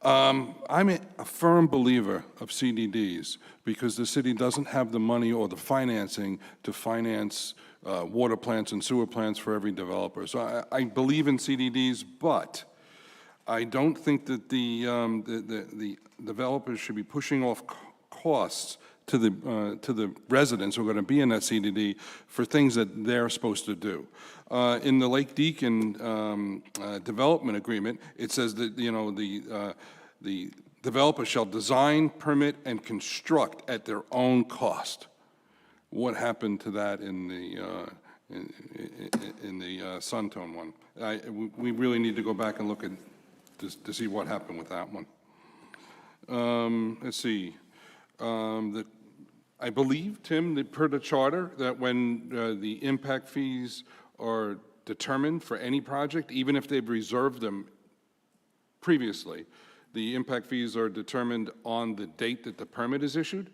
I'm a firm believer of CDDs because the city doesn't have the money or the financing to finance water plants and sewer plants for every developer. So I believe in CDDs, but I don't think that the developers should be pushing off costs to the residents who are going to be in that CDD for things that they're supposed to do. In the Lake Deacon development agreement, it says that the developer shall design, permit, and construct at their own cost. What happened to that in the Suntone one? We really need to go back and look at to see what happened with that one. Let's see. I believe, Tim, that per the charter, that when the impact fees are determined for any project, even if they've reserved them previously, the impact fees are determined on the date that the permit is issued.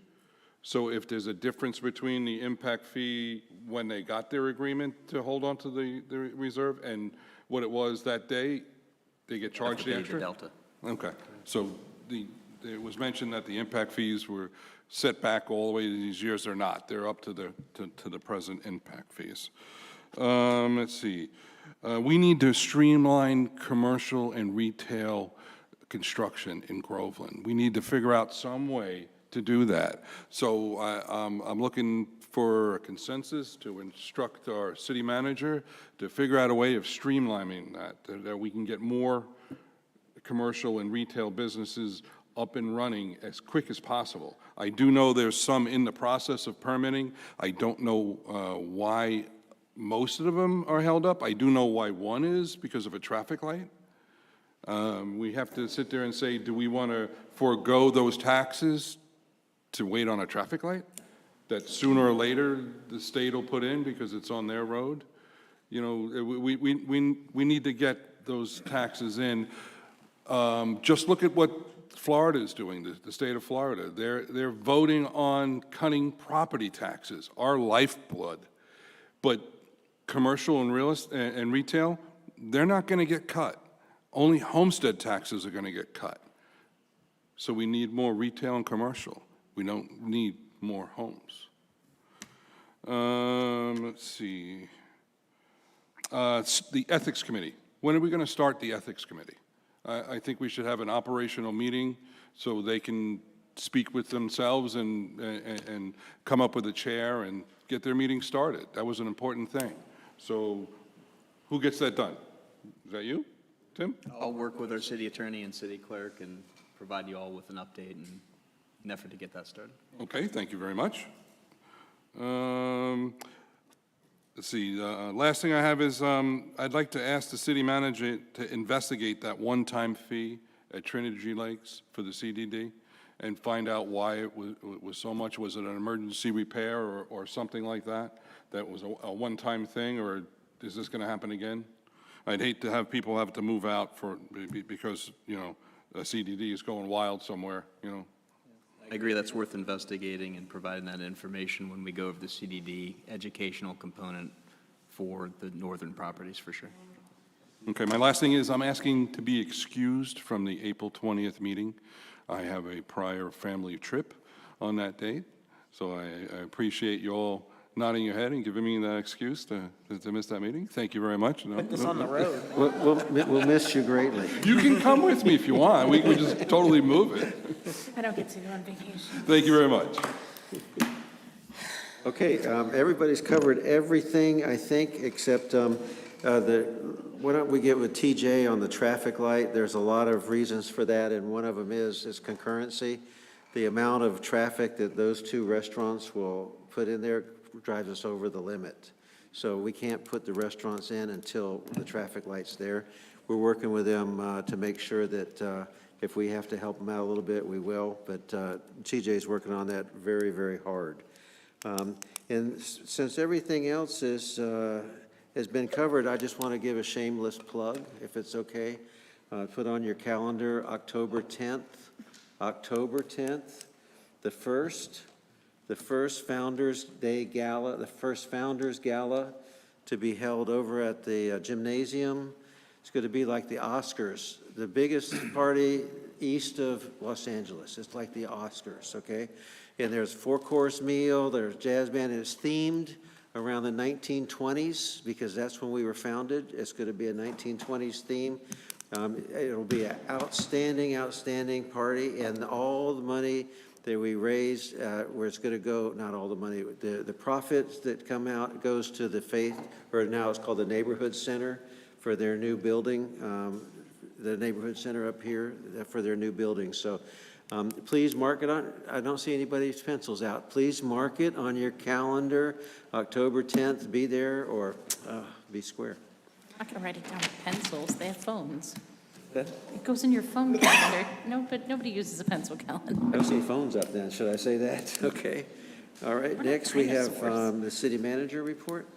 So if there's a difference between the impact fee when they got their agreement to hold on to the reserve and what it was that day, they get charged the extra? Delta. Okay, so it was mentioned that the impact fees were set back all the way to these years. They're not. They're up to the present impact fees. Let's see. We need to streamline commercial and retail construction in Groveland. We need to figure out some way to do that. So I'm looking for a consensus to instruct our city manager to figure out a way of streamlining that we can get more commercial and retail businesses up and running as quick as possible. I do know there's some in the process of permitting. I don't know why most of them are held up. I do know why one is, because of a traffic light. We have to sit there and say, do we want to forego those taxes to wait on a traffic light that sooner or later the state will put in because it's on their road? We need to get those taxes in. Just look at what Florida is doing, the state of Florida. They're voting on cutting property taxes, our lifeblood. But commercial and retail, they're not going to get cut. Only homestead taxes are going to get cut. So we need more retail and commercial. We don't need more homes. Let's see. The Ethics Committee. When are we going to start the Ethics Committee? I think we should have an operational meeting so they can speak with themselves and come up with a chair and get their meeting started. That was an important thing. So who gets that done? Is that you, Tim? I'll work with our city attorney and city clerk and provide you all with an update and an effort to get that started. Okay, thank you very much. Let's see, last thing I have is I'd like to ask the city manager to investigate that one-time fee at Trinity Lakes for the CDD and find out why it was so much. Was it an emergency repair or something like that? That was a one-time thing, or is this going to happen again? I'd hate to have people have to move out because, a CDD is going wild somewhere, I agree that's worth investigating and providing that information when we go over the CDD educational component for the northern properties for sure. Okay, my last thing is I'm asking to be excused from the April 20th meeting. I have a prior family trip on that date, so I appreciate you all nodding your head and giving me that excuse to miss that meeting. Thank you very much. Put this on the road. We'll miss you greatly. You can come with me if you want. We can just totally move it. I don't get to go on vacation. Thank you very much. Okay, everybody's covered everything, I think, except the Why don't we get with TJ on the traffic light? There's a lot of reasons for that, and one of them is concurrency. The amount of traffic that those two restaurants will put in there drives us over the limit. So we can't put the restaurants in until the traffic light's there. We're working with them to make sure that if we have to help them out a little bit, we will. But TJ's working on that very, very hard. And since everything else has been covered, I just want to give a shameless plug, if it's okay. Put on your calendar October 10th. October 10th, the first Founders Day Gala, the first Founders Gala to be held over at the gymnasium. It's going to be like the Oscars, the biggest party east of Los Angeles. It's like the Oscars, okay? And there's a 4-course meal, there's jazz band, and it's themed around the 1920s because that's when we were founded. It's going to be a 1920s theme. It'll be an outstanding party, and all the money that we raise, where it's going to go, not all the money, the profits that come out goes to the Faith, or now it's called the Neighborhood Center for their new building, the Neighborhood Center up here for their new building. So please mark it on. I don't see anybody's pencils out. Please mark it on your calendar, October 10th. Be there or be square. I'm not going to write it down with pencils. They have phones. That, It goes in your phone calendar. No, but nobody uses a pencil calendar. I don't see phones up then. Should I say that? Okay. All right. Next, we have the city manager report.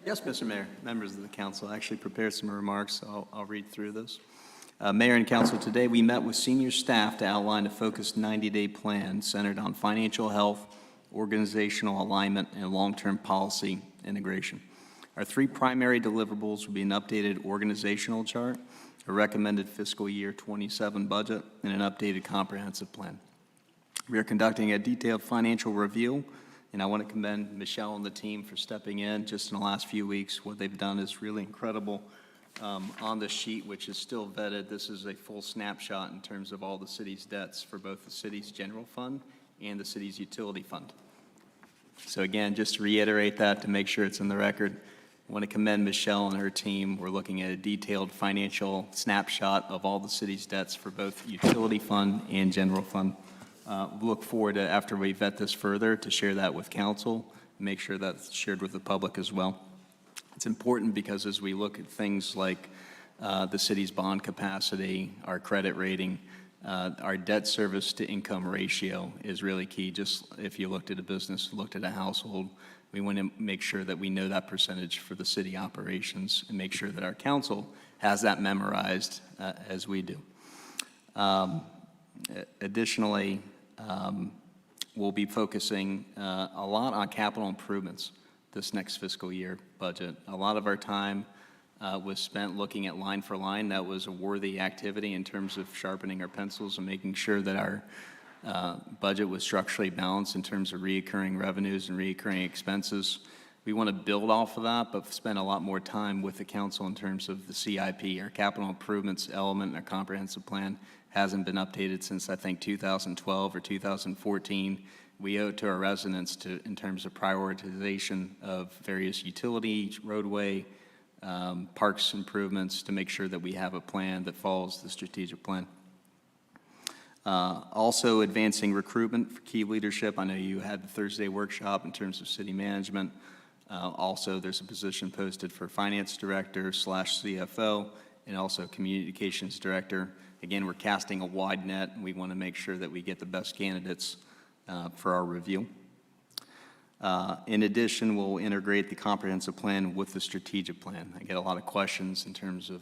Yes, Mr. Mayor, members of the council, I actually prepared some remarks, so I'll read through this. Mayor and council, today we met with senior staff to outline a focused 90-day plan centered on financial health, organizational alignment, and long-term policy integration. Our 3 primary deliverables will be an updated organizational chart, a recommended fiscal year 27 budget, and an updated comprehensive plan. We are conducting a detailed financial review, and I want to commend Michelle and the team for stepping in just in the last few weeks. What they've done is really incredible. On the sheet, which is still vetted, this is a full snapshot in terms of all the city's debts for both the city's general fund and the city's utility fund. So again, just to reiterate that, to make sure it's in the record, I want to commend Michelle and her team. We're looking at a detailed financial snapshot of all the city's debts for both utility fund and general fund. Look forward to, after we vet this further, to share that with council, and make sure that's shared with the public as well. It's important because as we look at things like the city's bond capacity, our credit rating, our debt service to income ratio is really key. Just if you looked at a business, looked at a household, we want to make sure that we know that percentage for the city operations and make sure that our council has that memorized as we do. Additionally, we'll be focusing a lot on capital improvements this next fiscal year budget. A lot of our time was spent looking at line for line. That was a worthy activity in terms of sharpening our pencils and making sure that our budget was structurally balanced in terms of reoccurring revenues and reoccurring expenses. We want to build off of that, but spend a lot more time with the council in terms of the CIP. Our capital improvements element in our comprehensive plan hasn't been updated since, I think, 2012 or 2014. We owe it to our residents in terms of prioritization of various utility, roadway, parks improvements to make sure that we have a plan that follows the strategic plan. Also advancing recruitment for key leadership. I know you had the Thursday workshop in terms of city management. Also, there's a position posted for finance director / CFO and also communications director. Again, we're casting a wide net, and we want to make sure that we get the best candidates for our review. In addition, we'll integrate the comprehensive plan with the strategic plan. I get a lot of questions in terms of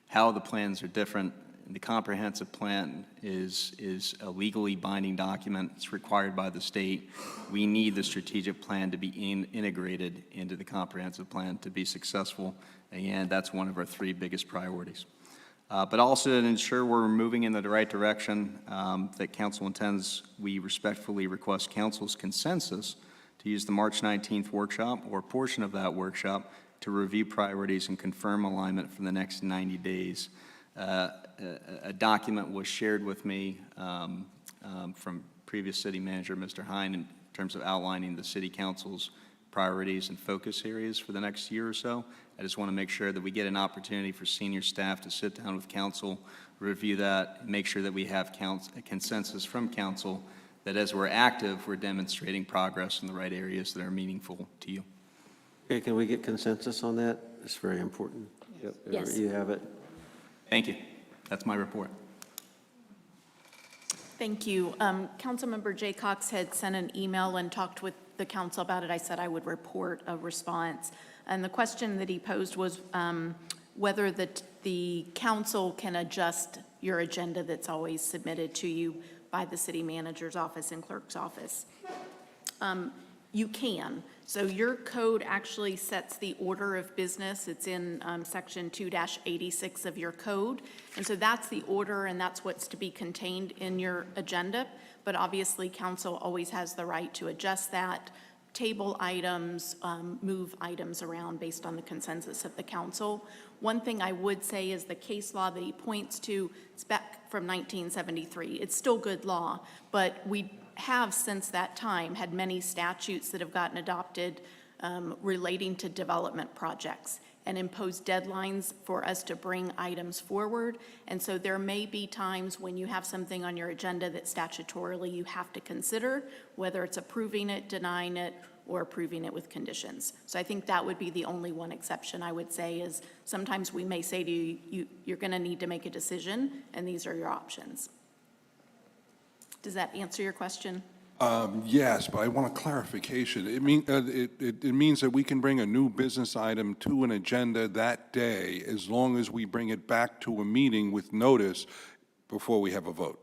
how the plans are different. The comprehensive plan is a legally binding document. It's required by the state. We need the strategic plan to be integrated into the comprehensive plan to be successful. And that's one of our 3 biggest priorities. But also to ensure we're moving in the right direction that council intends, we respectfully request council's consensus to use the March 19th workshop or portion of that workshop to review priorities and confirm alignment for the next 90 days. A document was shared with me from previous city manager, Mr. Hine, in terms of outlining the city council's priorities and focus areas for the next year or so. I just want to make sure that we get an opportunity for senior staff to sit down with council, review that, make sure that we have consensus from council that as we're active, we're demonstrating progress in the right areas that are meaningful to you. Okay, can we get consensus on that? It's very important. Yes. You have it. Thank you. That's my report. Thank you. Councilmember Jay Cox had sent an email and talked with the council about it. I said I would report a response. And the question that he posed was whether the council can adjust your agenda that's always submitted to you by the city manager's office and clerk's office. You can. So your code actually sets the order of business. It's in section 2-86 of your code. And so that's the order and that's what's to be contained in your agenda. But obviously council always has the right to adjust that, table items, move items around based on the consensus of the council. One thing I would say is the case law that he points to, it's back from 1973. It's still good law, but we have since that time had many statutes that have gotten adopted relating to development projects and imposed deadlines for us to bring items forward. And so there may be times when you have something on your agenda that statutorily you have to consider, whether it's approving it, denying it, or approving it with conditions. So I think that would be the only one exception I would say is sometimes we may say to you, you're gonna need to make a decision and these are your options. Does that answer your question? Yes, but I want a clarification. It means that we can bring a new business item to an agenda that day as long as we bring it back to a meeting with notice before we have a vote.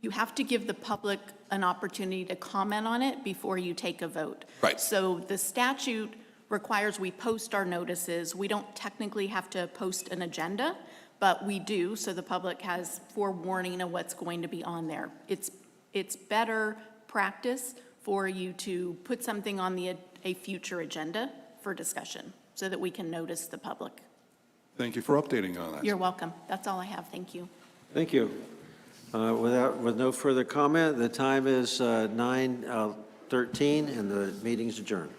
You have to give the public an opportunity to comment on it before you take a vote. Right. So the statute requires we post our notices. We don't technically have to post an agenda, but we do, so the public has forewarning of what's going to be on there. It's better practice for you to put something on a future agenda for discussion so that we can notice the public. Thank you for updating on that. You're welcome. That's all I have. Thank you. Thank you. With no further comment, the time is 9:13 and the meeting's adjourned.